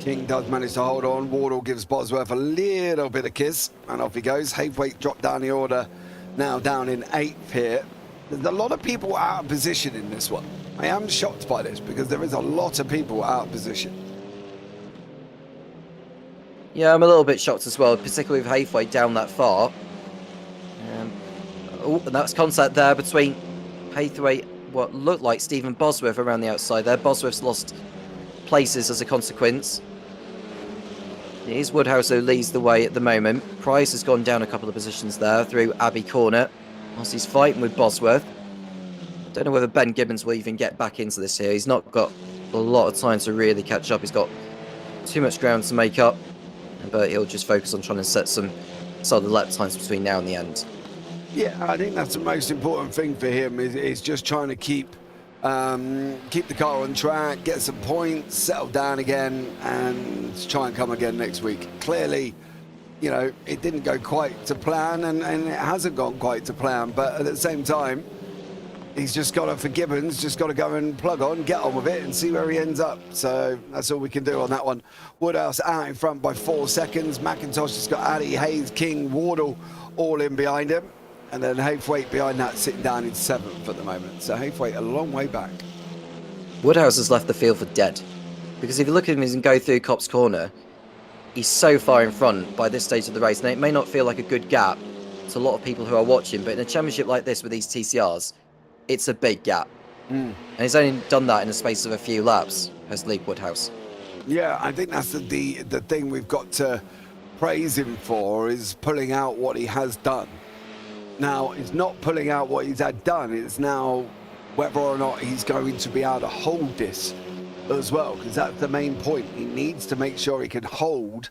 King does manage to hold on. Wardle gives Bosworth a little bit of kiss, and off he goes. Haythwaite dropped down the order, now down in 8th here. There's a lot of people out of position in this one. I am shocked by this because there is a lot of people out of position. Yeah, I'm a little bit shocked as well, particularly with Haythwaite down that far. And that's contact there between Haythwaite, what looked like Stephen Bosworth around the outside there. Bosworth's lost places as a consequence. It is Woodhouse who leads the way at the moment. Price has gone down a couple of positions there through Abbey Corner, whilst he's fighting with Bosworth. Don't know whether Ben Gibbons will even get back into this here. He's not got a lot of time to really catch up. He's got too much ground to make up, but he'll just focus on trying to set some solid lap times between now and the end. Yeah, I think that's the most important thing for him is just trying to keep the car on track, get some points, settle down again, and try and come again next week. Clearly, you know, it didn't go quite to plan, and it hasn't gone quite to plan, but at the same time, he's just got to, for Gibbons, just got to go and plug on, get on with it, and see where he ends up. So that's all we can do on that one. Woodhouse out in front by 4 seconds. McIntosh has got Addy, Hayes, King, Wardle all in behind him. And then Haythwaite behind that, sitting down in 7th at the moment. So Haythwaite a long way back. Woodhouse has left the field for dead. Because if you look at him and go through Cop's corner, he's so far in front by this stage of the race. And it may not feel like a good gap to a lot of people who are watching, but in a championship like this with these TCRs, it's a big gap. And he's only done that in the space of a few laps, has Luke Woodhouse. Yeah, I think that's the thing we've got to praise him for, is pulling out what he has done. Now, it's not pulling out what he's had done, it's now whether or not he's going to be able to hold this as well, because that's the main point. He needs to make sure he can hold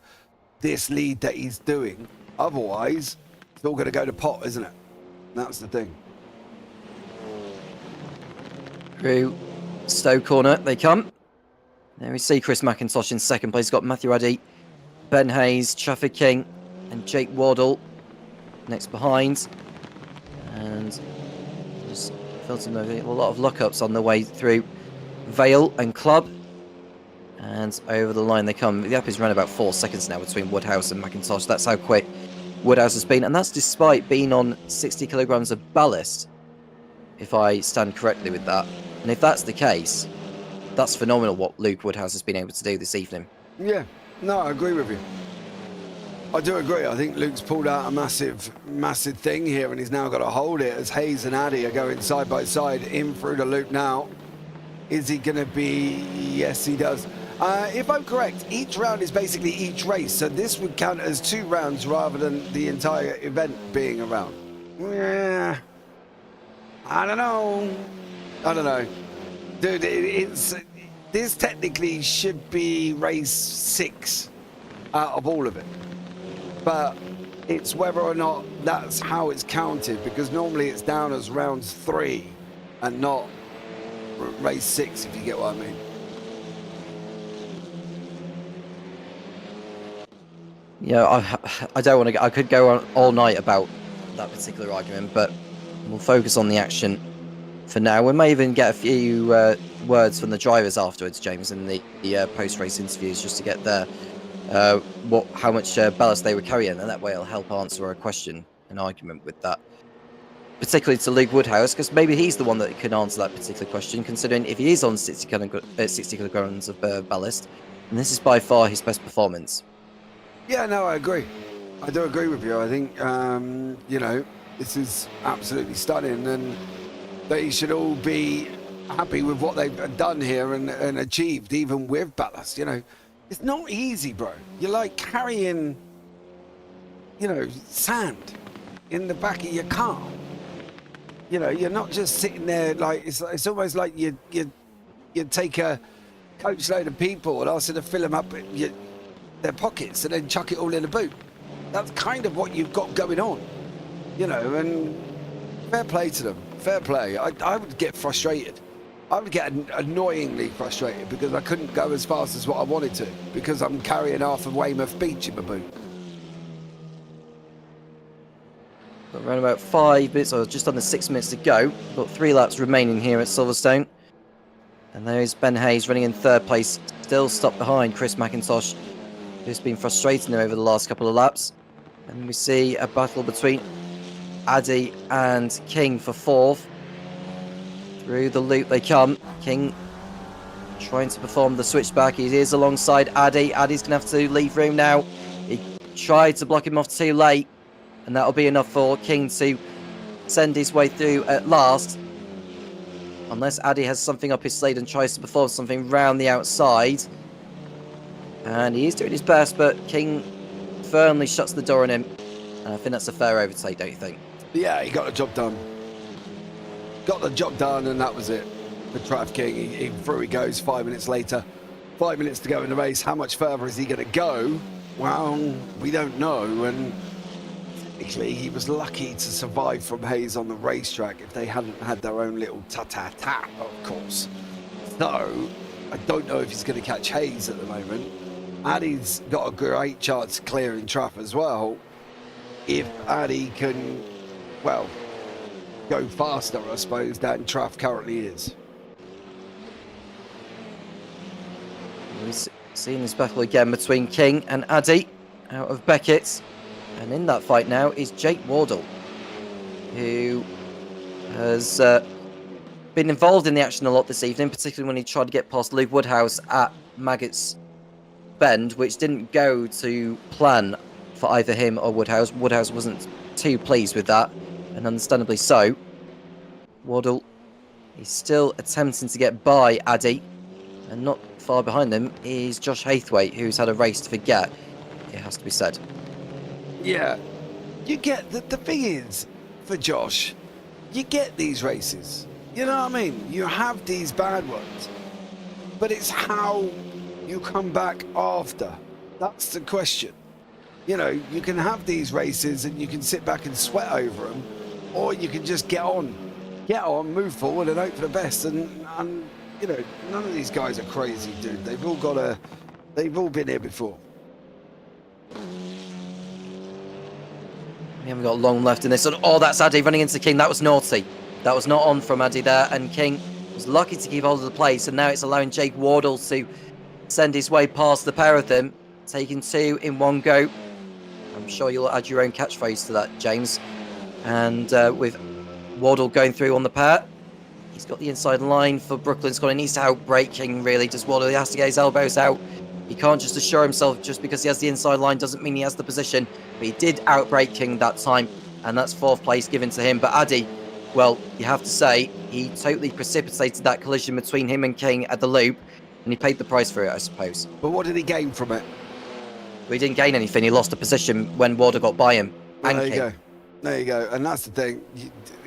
this lead that he's doing. Otherwise, it's all going to go to pot, isn't it? That's the thing. Through Stowe corner they come. There we see Chris McIntosh in second place. He's got Matthew Addy, Ben Hayes, Trafford King, and Jake Wardle next behind. And just filtering over a lot of lockups on the way through Vale and Club. And over the line they come. The gap is around about 4 seconds now between Woodhouse and McIntosh. That's how quick Woodhouse has been. And that's despite being on 60 kilograms of ballast, if I stand correctly with that. And if that's the case, that's phenomenal what Luke Woodhouse has been able to do this evening. Yeah, no, I agree with you. I do agree. I think Luke's pulled out a massive thing here, and he's now got to hold it as Hayes and Addy are going side by side in through the loop now. Is he going to be? Yes, he does. If I'm correct, each round is basically each race, so this would count as 2 rounds rather than the entire event being a round. Yeah, I don't know. Dude, this technically should be race 6 out of all of it. But it's whether or not that's how it's counted, because normally it's down as rounds 3 and not race 6, if you get what I mean. Yeah, I don't want to. I could go on all night about that particular argument, but we'll focus on the action for now. We may even get a few words from the drivers afterwards, James, in the post-race interviews, just to get their how much ballast they were carrying, and that way it'll help answer a question, an argument with that. Particularly to Luke Woodhouse, because maybe he's the one that can answer that particular question, considering if he is on 60 kilograms of ballast, and this is by far his best performance. Yeah, no, I agree. I do agree with you. I think, you know, this is absolutely stunning, and they should all be happy with what they've done here and achieved, even with ballast. You know, it's not easy, bro. You're like carrying, you know, sand in the back of your car. You know, you're not just sitting there like, it's almost like you take a coach load of people and ask them to fill them up their pockets and then chuck it all in a boot. That's kind of what you've got going on, you know, and fair play to them. Fair play. I would get frustrated. I would get annoyingly frustrated because I couldn't go as fast as what I wanted to because I'm carrying half of Weymouth Beach in my boot. Got around about 5 minutes, or just under 6 minutes to go. We've got 3 laps remaining here at Silverstone. And there's Ben Hayes running in 3rd place, still stopped behind Chris McIntosh, who's been frustrating him over the last couple of laps. And we see a battle between Addy and King for 4th. Through the loop they come. King trying to perform the switchback. He is alongside Addy. Addy's going to have to leave room now. He tried to block him off too late, and that'll be enough for King to send his way through at last. Unless Addy has something up his sleeve and tries to perform something round the outside. And he is doing his best, but King firmly shuts the door on him. And I think that's a fair overtake, don't you think? Yeah, he got the job done. Got the job done, and that was it. The Trav King, through he goes 5 minutes later. 5 minutes to go in the race. How much further is he going to go? Well, we don't know. And actually, he was lucky to survive from Hayes on the racetrack if they hadn't had their own little ta-ta-ta, of course. So, I don't know if he's going to catch Hayes at the moment. Addy's got a great chance of clearing Traff as well. If Addy can, well, go faster, I suppose, than Traff currently is. We're seeing this battle again between King and Addy out of Beckett's. And in that fight now is Jake Wardle, who has been involved in the action a lot this evening, particularly when he tried to get past Luke Woodhouse at Maggotts Bend, which didn't go to plan for either him or Woodhouse. Woodhouse wasn't too pleased with that, and understandably so. Waddle, he's still attempting to get by Addy, and not far behind them is Josh Hathwaite, who's had a race to forget, it has to be said. Yeah, you get the thing is, for Josh, you get these races. You know what I mean? You have these bad ones, but it's how you come back after. That's the question. You know, you can have these races and you can sit back and sweat over them, or you can just get on, move forward and hope for the best. And you know, none of these guys are crazy, dude. They've all been here before. We haven't got long left in this. Oh, that's Addy running into King. That was naughty. That was not on from Addy there, and King was lucky to keep hold of the place, and now it's allowing Jake Wardle to send his way past the pair of them, taking two in one go. I'm sure you'll add your own catchphrase to that, James. And with Wardle going through on the pair, he's got the inside line for Brooklyn's corner. He needs to outbrake King, really, does Wardle. He has to get his elbows out. He can't just assure himself just because he has the inside line doesn't mean he has the position. But he did outbrake King that time, and that's fourth place given to him. But Addy, well, you have to say, he totally precipitated that collision between him and King at the loop, and he paid the price for it, I suppose. But what did he gain from it? Well, he didn't gain anything. He lost a position when Wardle got by him. Well, and there you King. go. There you go. And that's the thing.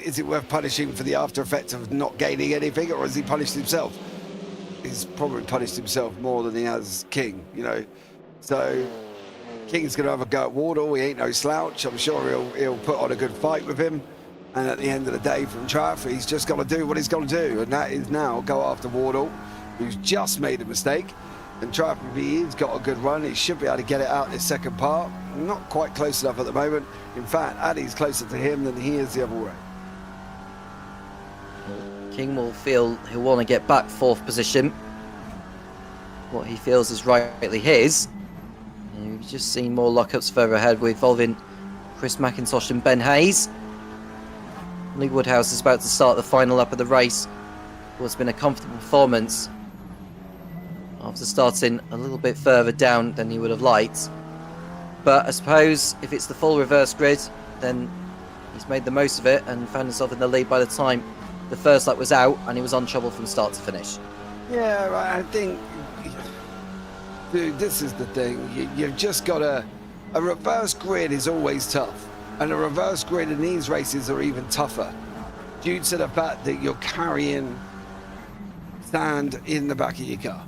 Is it worth punishing for the after effects of not gaining anything, or has he punished himself? He's probably punished himself more than he has King, you know. So King's going to have a go at Wardle. He ain't no slouch. I'm sure he'll put on a good fight with him. And at the end of the day, from Traff, he's just got to do what he's got to do. And that is now go after Wardle, who's just made a mistake. And Traff, if he's got a good run, he should be able to get it out this second part. Not quite close enough at the moment. In fact, Addy's closer to him than he is the other way. King will feel he'll want to get back fourth position. What he feels is rightly his. And we've just seen more lockups further ahead involving Chris McIntosh and Ben Hayes. Luke Woodhouse is about to start the final lap of the race. What's been a comfortable performance after starting a little bit further down than he would have liked. But I suppose if it's the full reverse grid, then he's made the most of it and found himself in the lead by the time the first lap was out, and he was on trouble from start to finish. Yeah, right. I think, dude, this is the thing. You've just got a reverse grid is always tough. And a reverse grid in these races are even tougher due to the fact that you're carrying sand in the back of your car.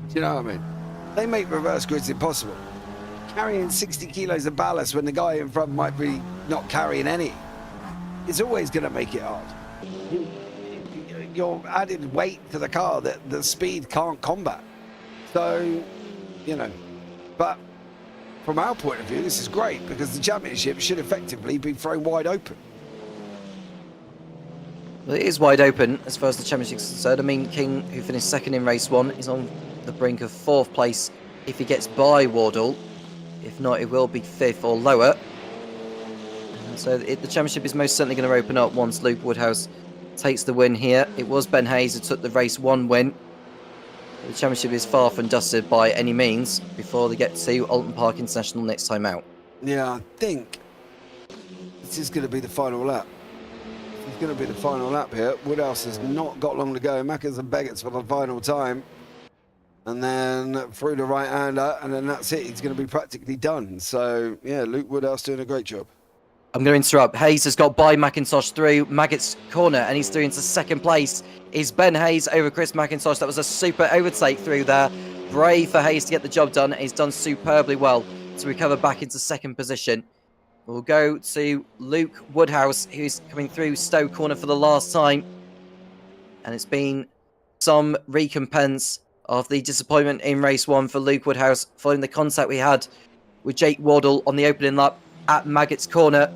Do you know what I mean? They make reverse grids impossible. Carrying 60 kilos of ballast when the guy in front might be not carrying any, it's always going to make it hard. You're added weight to the car that the speed can't combat. So, you know, but from our point of view, this is great because the championship should effectively be thrown wide open. Well, it is wide open as far as the championship is concerned. I mean, King, who finished second in race one, is on the brink of fourth place if he gets by Wardle. If not, it will be fifth or lower. And so the championship is most certainly going to open up once Luke Woodhouse takes the win here. It was Ben Hayes who took the race one win. The championship is far from dusted by any means before they get to Alton Park International next time out. Yeah, I think this is going to be the final lap. It's going to be the final lap here. Woodhouse has not got long to go. Mackers and Beggarts for the final time. And then through the right-hander, and then that's it. He's going to be practically done. So, yeah, Luke Woodhouse doing a great job. I'm going to interrupt. Hayes has got by McIntosh through Maggotts' corner, and he's through into second place. Is Ben Hayes over Chris McIntosh? That was a super overtake through there. Brave for Hayes to get the job done. He's done superbly well to recover back into second position. We'll go to Luke Woodhouse, who's coming through Stowe corner for the last time. And it's been some recompense of the disappointment in race one for Luke Woodhouse following the contact we had with Jake Wardle on the opening lap at Maggotts' corner.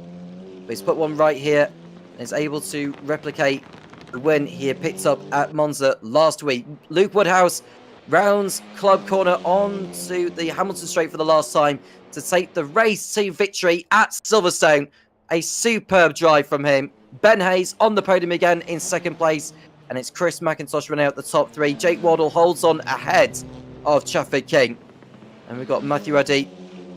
But he's put one right here and is able to replicate the win he had picked up at Monza last week. Luke Woodhouse rounds club corner on to the Hamilton straight for the last time to take the race to victory at Silverstone. A superb drive from him. Ben Hayes on the podium again in second place. and it's Chris McIntosh running out the top 3. Jake Wardle holds on ahead of Traffic King. And we've got Matthew Ruddy,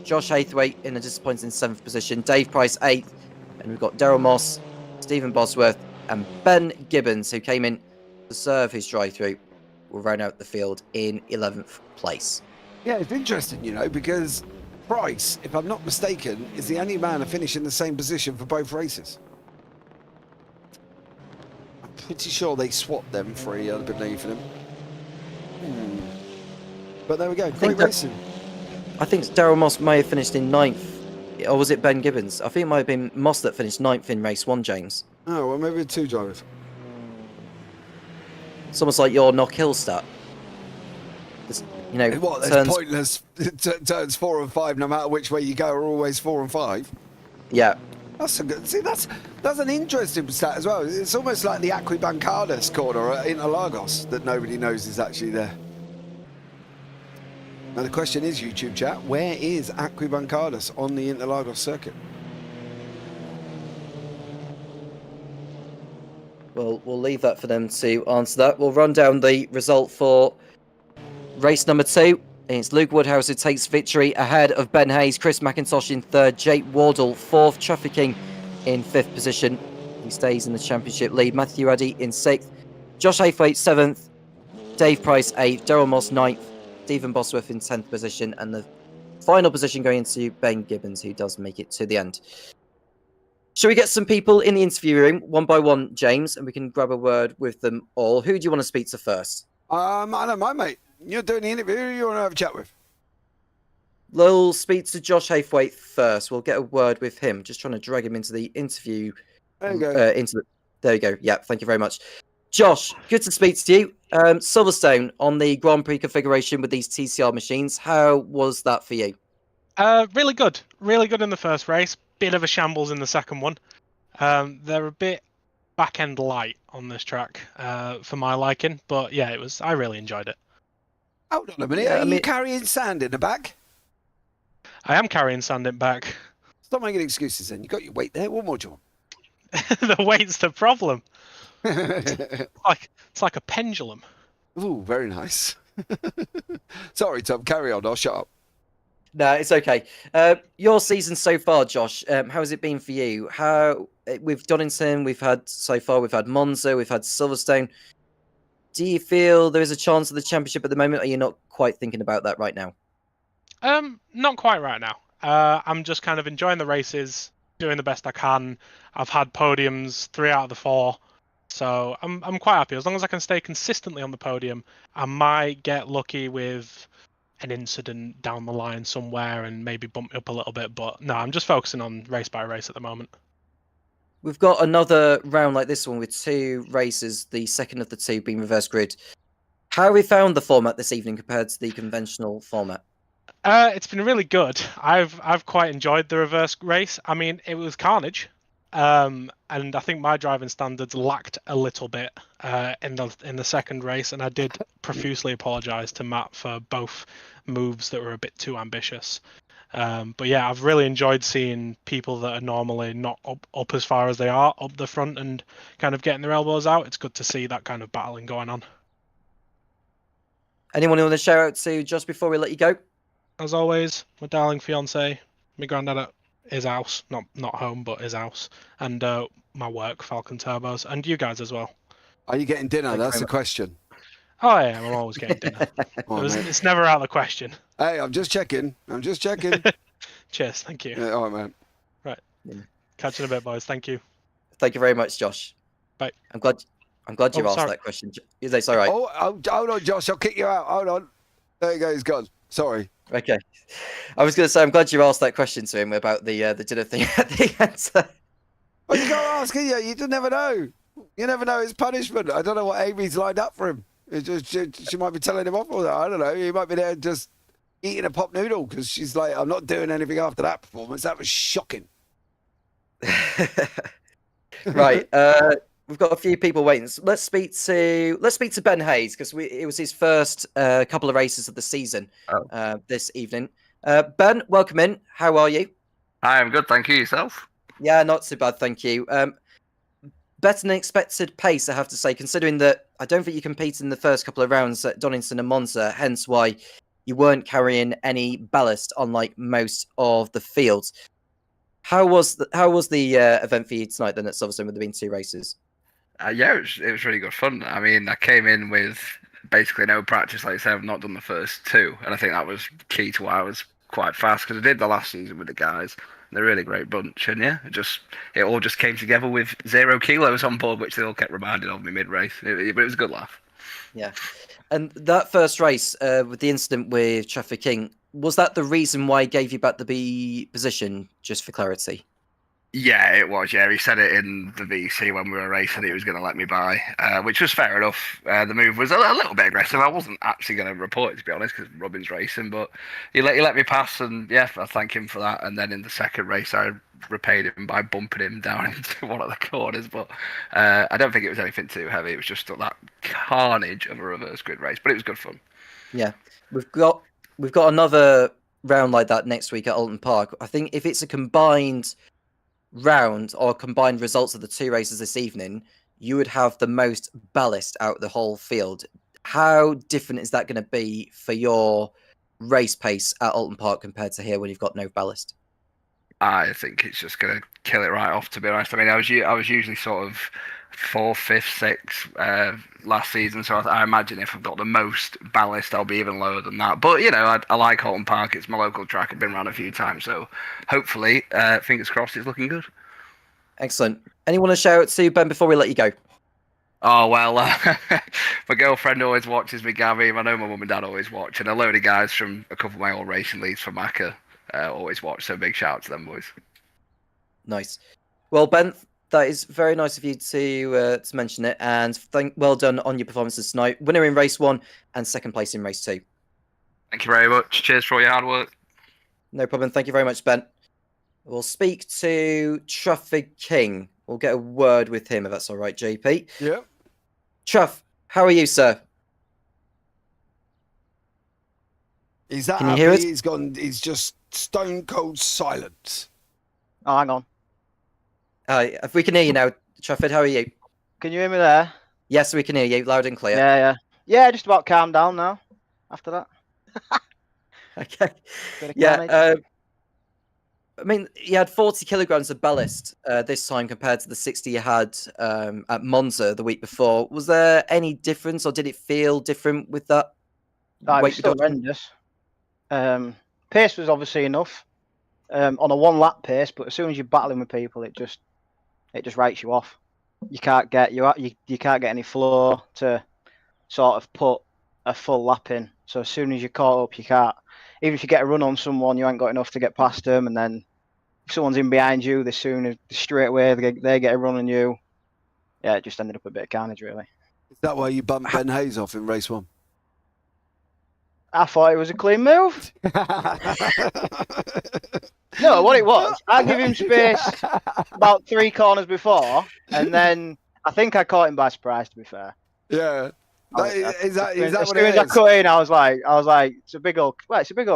Josh Hathwaite in a disappointing 7th position, Dave Price 8th, and we've got Daryl Moss, Stephen Bosworth, and Ben Gibbons, who came in to serve his drive-through, will round out the field in 11th place. Yeah, it's interesting, because Price, if I'm not mistaken, is the only man to finish in the same position for both races. I'm pretty sure they swapped them three, I believe, for them. But there we go, great racing. I think Daryl Moss may have finished in 9th, or was it Ben Gibbons? I think it might have been Moss that finished 9th in race 1, James. Oh, well, maybe 2 drivers. It's almost like your knock-hill stat. What, there's pointless turns 4 and 5, no matter which way you go, are always 4 and 5? Yeah. That's a good. See, that's an interesting stat as well. It's almost like the Aquibancadas corner at Interlagos that nobody knows is actually there. Now the question is, YouTube chat, where is Aquibancadas on the Interlagos circuit? Well, we'll leave that for them to answer that. We'll run down the result for race number 2. It's Luke Woodhouse who takes victory ahead of Ben Hayes, Chris McIntosh in 3rd, Jake Wardle 4th, Trafficking in 5th position. He stays in the championship lead. Matthew Ruddy in 6th, Josh Hathwaite 7th, Dave Price 8th, Daryl Moss 9th, Stephen Bosworth in 10th position, and the final position going into Ben Gibbons, who does make it to the end. Shall we get some people in the interview room, one by one, James, and we can grab a word with them all? Who do you want to speak to first? I don't mind, mate. You're doing the interview. Who do you want to have a chat with? We'll speak to Josh Hathwaite first. We'll get a word with him. Just trying to drag him into the interview. There you go. There you go. Yeah, thank you very much. Josh, good to speak to you. Silverstone on the Grand Prix configuration with these TCR machines. How was that for you? Really good. Really good in the first race. Bit of a shambles in the second one. They're a bit back-end light on this track for my liking. But yeah, I really enjoyed it. Hold on a minute. Are you carrying sand in the back? I am carrying sand in back. Stop making excuses then. You got your weight there. What more do you want? The weight's the problem. It's like a pendulum. Ooh, very nice. Sorry, Tom. Carry on. I'll shut up. No, it's okay. Your season so far, Josh, how has it been for you? With Donington, we've had Monza, we've had Silverstone. Do you feel there is a chance of the championship at the moment? Or are you not quite thinking about that right now? Not quite right now. I'm just kind of enjoying the races, doing the best I can. I've had podiums 3 out of the 4, so I'm quite happy. As long as I can stay consistently on the podium, I might get lucky with an incident down the line somewhere and maybe bump me up a little bit. But no, I'm just focusing on race by race at the moment. We've got another round like this one with 2 races, the second of the 2 being reverse grid. How have we found the format this evening compared to the conventional format? It's been really good. I've quite enjoyed the reverse race. I mean, it was carnage, and I think my driving standards lacked a little bit in the second race, and I did profusely apologise to Matt for both moves that were a bit too ambitious. But yeah, I've really enjoyed seeing people that are normally not up as far as they are up the front and kind of getting their elbows out. It's good to see that kind of battling going on. Anyone you want to shout out to just before we let you go? As always, my darling fiance, my granddad at his house, not home, but his house, and my work, Falcon Turbos, and you guys as well. Are you getting dinner? That's the question. Oh yeah, I'm always getting dinner. It's never out of the question. Hey, I'm just checking. Cheers, thank you. Yeah, all right, man. Right. Yeah. Catch you in a bit, boys. Thank you. Thank you very much, Josh. Bye. I'm glad you asked that question. It's all right. Oh, hold on, Josh. I'll kick you out. Hold on. There you go. He's gone. Sorry. Okay. I was going to say, I'm glad you asked that question to him about the dinner thing at the end. Well, you can't ask, you? You just never know. You never know his punishment. I don't know what Amy's lined up for him. She might be telling him off or that. I don't know. He might be there just eating a pop noodle because she's like, I'm not doing anything after that performance. That was shocking. Right. We've got a few people waiting. So let's speak to Ben Hayes because it was his first couple of races of the season this evening. Ben, welcome in. How are you? I am good, thank you. Yourself? Yeah, not too bad, thank you. Better than expected pace, I have to say, considering that I don't think you competed in the first couple of rounds at Donington and Monza, hence why you weren't carrying any ballast, unlike most of the fields. How was the event for you tonight then at Silverstone with there being 2 races? Yeah, it was really good fun. I mean, I came in with basically no practice. Like I said, I've not done the first 2, and I think that was key to why I was quite fast, because I did the last season with the guys. They're a really great bunch, and yeah, it all just came together with 0 kilos on board, which they all kept reminding of me mid-race. But it was a good laugh. Yeah. And that first race with the incident with Traffic King, was that the reason why he gave you back the B position, just for clarity? Yeah, it was. Yeah, he said it in the VC when we were racing. He was going to let me by, which was fair enough. The move was a little bit aggressive. I wasn't actually going to report it, to be honest, because Robin's racing. But he let me pass, and yeah, I thank him for that. And then in the second race, I repaid him by bumping him down into one of the corners. But I don't think it was anything too heavy. It was just that carnage of a reverse grid race. But it was good fun. Yeah, we've got another round like that next week at Alton Park. I think if it's a combined round or combined results of the 2 races this evening, you would have the most ballast out of the whole field. How different is that going to be for your race pace at Alton Park compared to here when you've got no ballast? I think it's just going to kill it right off, to be honest. I mean, I was usually sort of 4th, 5th, 6th last season, so I imagine if I've got the most ballast, I'll be even lower than that. But, you know, I like Alton Park. It's my local track. I've been around a few times, so hopefully, fingers crossed, it's looking good. Excellent. Anyone to shout out to, Ben, before we let you go? Oh, well, my girlfriend always watches me, Gabby. I know my mum and dad always watch, and a load of guys from a couple of my old racing leads from Macca always watch, so big shout out to them boys. Nice. Well, Ben, that is very nice of you to mention it, and well done on your performances tonight. Winner in race 1 and 2nd place in race 2. Thank you very much. Cheers for all your hard work. No problem. Thank you very much, Ben. We'll speak to Traffic King. We'll get a word with him if that's all right, JP. Yeah. Truff, how are you, sir? He's that Can you happy. hear us? He's just stone cold silent. Oh, hang on. If we can hear you now, Trafford, how are you? Can you hear me there? Yes, we can hear you, loud and clear. Yeah, just about calmed down now after that. Okay. Bit of Yeah, carnage. I mean, you had 40 kilograms of ballast this time compared to the 60 you had at Monza the week before. Was there any difference, or did it feel different with that? It weight was still reduction? horrendous. Pace was obviously enough on a 1-lap pace, but as soon as you're battling with people, it just writes you off. You can't get you can't get any flow to sort of put a full lap in. So as soon as you're caught up, you can't. Even if you get a run on someone, you ain't got enough to get past them, and then if someone's in behind you, straight away they get a run on you. Yeah, it just ended up a bit of carnage, really. Is that why you bumped Ben Hayes off in race 1? I thought it was a clean move. No, what it was, I give him space about 3 corners before, and then I think I caught him by surprise, to be fair. Yeah. Is that as what soon it as I is? cut in, I was like, it's a big old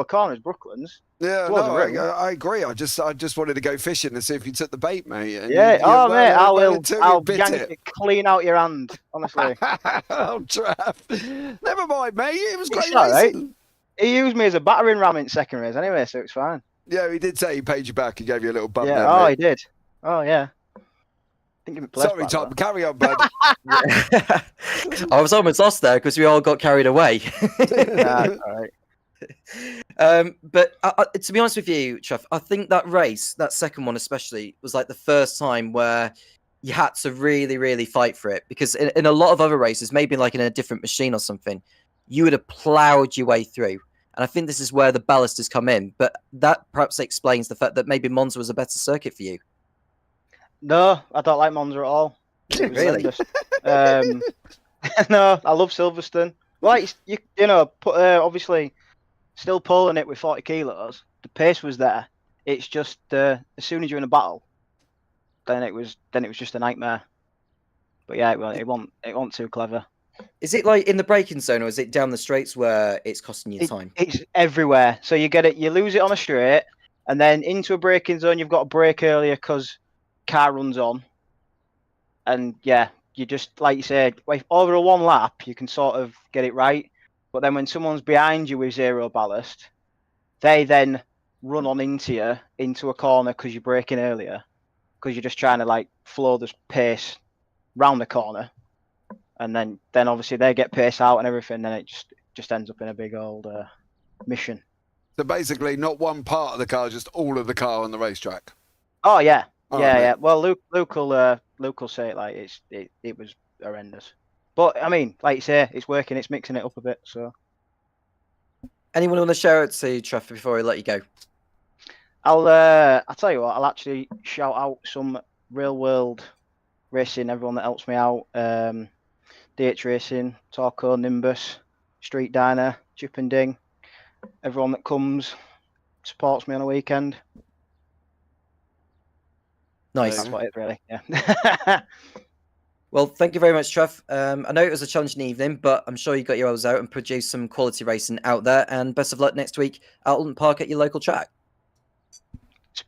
corner, it's Brooklands. Yeah, It wasn't no, really. I agree. I just wanted to go fishing to see if you took the bait, mate. And Yeah, mate, I will. until you I'll bit yank it. it clean out your hand, honestly. Oh, Trav. Never mind, mate. It was It's great all right. racing. He used me as a battering ram in second race anyway, so it's fine. Yeah, he did say he paid you back. He gave you a little bump Yeah, there, mate. he did. Oh, yeah. Didn't give me place Sorry, back, Tom. though. Carry on, bud. I was almost lost there because we all got carried away. Nah, it's all right. But to be honest with you, Trev, I think that race, that second one especially, was like the first time where you had to really, really fight for it. Because in a lot of other races, maybe like in a different machine or something, you would have ploughed your way through. And I think this is where the ballast has come in. But that perhaps explains the fact that maybe Monza was a better circuit for you. No, I don't like Monza at all. It was Really? horrendous. No, I love Silverstone. Like, obviously, still pulling it with 40 kilos. The pace was there. It's just as soon as you're in a battle, then it was just a nightmare. But yeah, it wasn't too clever. Is it like in the braking zone, or is it down the straights where it's costing you time? It's everywhere. So you lose it on a straight, and then into a braking zone, you've got to brake earlier because car runs on. And yeah, you just, like you said, over a one lap, you can sort of get it right. But then when someone's behind you with zero ballast, they then run on into you into a corner because you're braking earlier, because you're just trying to like flow the pace round the corner, and then obviously they get pace out and everything. Then it just ends up in a big old mission. So basically, not one part of the car, just all of the car on the racetrack. Oh yeah, All yeah, right, yeah. mate. Well, Luke will say it like it was horrendous. But I mean, like you say, it's working. It's mixing it up a bit. So Anyone want to share it to Trev before I let you go? I'll tell you what. I'll actually shout out some real world racing. Everyone that helps me out. DH Racing, Torco, Nimbus, Street Diner, Chip and Ding. Everyone that comes supports me on a weekend. Nice. That's what it really. Yeah. Well, thank you very much, Trev. I know it was a challenging evening, but I'm sure you got your hours out and produced some quality racing out there. And best of luck next week at Alton Park at your local track. It's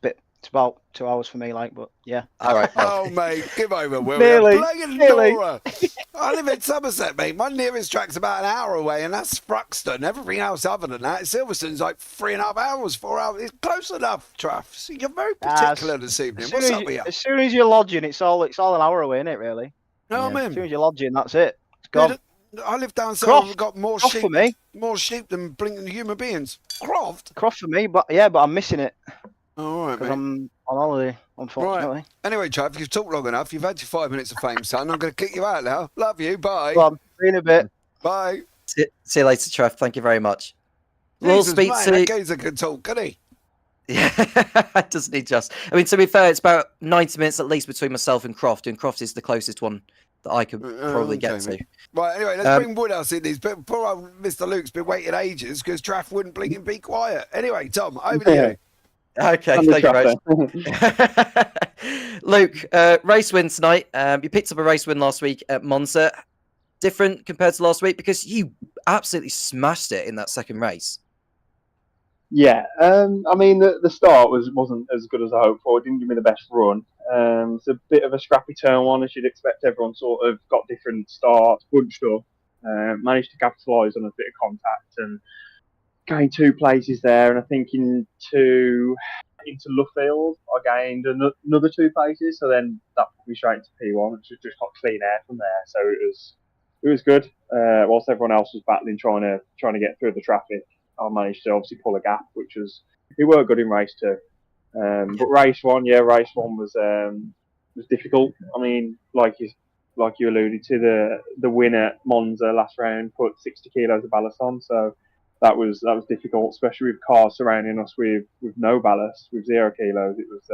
about 2 hours for me, like, but yeah. All right. Oh, mate, give over, will Nearly, you? Playing nearly. Nora. I live in Somerset, mate. My nearest track's about an hour away, and that's Thruxton. Everything else other than that, Silverstone's like 3.5 hours, 4 hours. It's close enough, Traff. So you're very particular this evening. What's up with you? As soon as you're lodging, it's all an hour away, isn't it? Really. No, Yeah. I As mean, soon as you're lodging, that's it. It's gone. I live down south. Croft. We've got more Croft sheep, for me. than blinking human beings. Croft. Croft for me, but I'm missing it All right, because mate. I'm on holiday, unfortunately. Right. Anyway, Trav, you've talked long enough. You've had your 5 minutes of fame, son. I'm going to kick you out now. Love you. Bye. Go on, see you in a bit. Bye. See you later, Trev. Thank you very much. We'll Jesus, speak man, to. that geezer can talk, can he? Yeah, doesn't he just? I mean, to be fair, it's about 90 minutes at least between myself and Croft, and Croft is the closest one that I could probably get to. mate. Right, anyway, let's bring Woodhouse in these. But poor old Mr. Luke's been waiting ages because Traff wouldn't blink and be quiet. Anyway, Tom, over to you. Okay, I'm the thank you, Rose. Luke, race win tonight. You picked up a race win last week at Monza. Different compared to last week because you absolutely smashed it in that second race. Yeah, I mean the start wasn't as good as I hoped for. It didn't give me the best run. It's a bit of a scrappy turn one, as you'd expect. Everyone sort of got different starts, bunched up, managed to capitalise on a bit of contact and gained 2 places there. And I think into Luffield, I gained another 2 places. So then that put me straight into P1, which just got clean air from there. So it was good. Whilst everyone else was battling trying to get through the traffic, I managed to obviously pull a gap, it worked good in race 2. But race one was difficult. I mean, like you alluded to, the win at Monza last round put 60 kilos of ballast on, so that was difficult, especially with cars surrounding us with no ballast, with 0 kilos. It was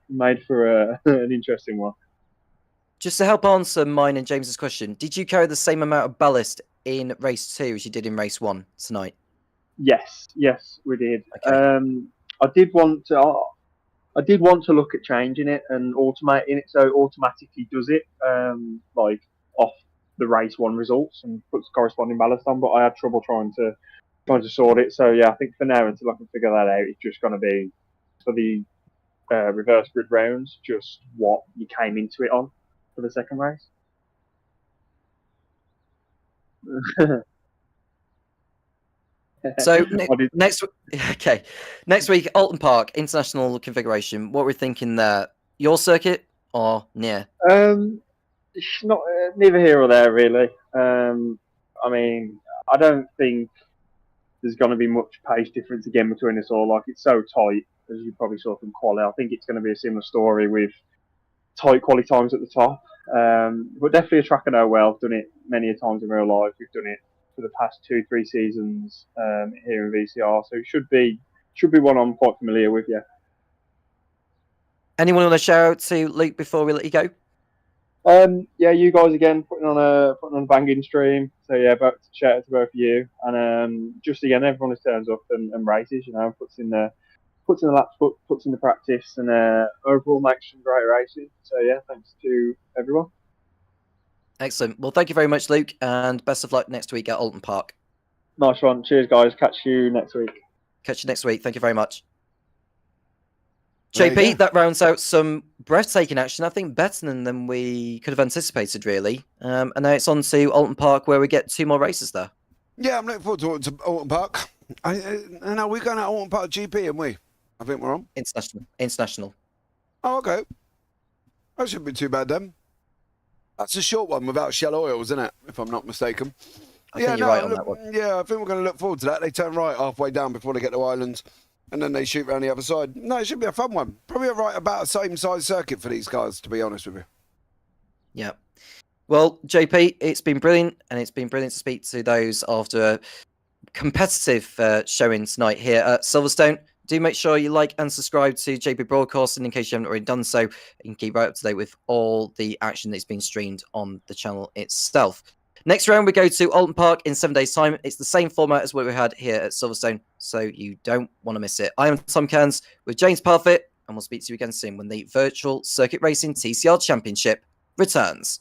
made for an interesting one. Just to help answer mine and James's question, did you carry the same amount of ballast in race 2 as you did in race 1 tonight? Yes, we did. Okay. I did want to look at changing it and automating it so it automatically does it, like off the race 1 results and puts corresponding ballast on. But I had trouble trying to sort it. So yeah, I think for now, until I can figure that out, it's just going to be for the reverse grid rounds, just what you came into it on for the second race. So next week, Alton Park International Configuration. What we're thinking there, your circuit or near? It's not neither here or there really. I mean, I don't think there's going to be much pace difference again between us all. Like, it's so tight, as you probably saw from quali. I think it's going to be a similar story with tight quali times at the top. But definitely a track I know well. I've done it many a times in real life. We've done it for the past 2-3 seasons here in VCR, so it should be one I'm quite familiar with. Yeah. Anyone want to shout out to Luke before we let you go? Yeah, you guys again putting on a banging stream. So yeah, shout out to both of you, and just again, everyone who turns up and races, puts in the laps, puts in the practice, and overall makes some great racing. So yeah, thanks to everyone. Excellent. Well, thank you very much, Luke, and best of luck next week at Alton Park. Nice one. Cheers, guys. Catch you next week. Catch you next week. Thank you very much. There you JP, go. that rounds out some breathtaking action. I think better than we could have anticipated, really. And now it's on to Alton Park, where we get 2 more races there. Yeah, I'm looking forward to Alton Park. No, we're going to Alton Park GP, aren't we? I think we're on. International. Oh, okay. That shouldn't be too bad then. That's a short one without Shell Oils, isn't it? If I'm not mistaken. I think you're right on that one. Yeah, I think we're going to look forward to that. They turn right halfway down before they get to Islands, and then they shoot around the other side. No, it should be a fun one. Probably right about the same size circuit for these guys, to be honest with you. Yeah. Well, JP, it's been brilliant, and it's been brilliant to speak to those after a competitive showing tonight here at Silverstone. Do make sure you like and subscribe to JP Broadcasting in case you haven't already done so. You can keep right up to date with all the action that's been streamed on the channel itself. Next round, we go to Alton Park in 7 days' time. It's the same format as what we had here at Silverstone, so you don't want to miss it. I am TomCairns with James Parfitt, and we'll speak to you again soon when the Virtual Circuit Racing TCR Championship returns.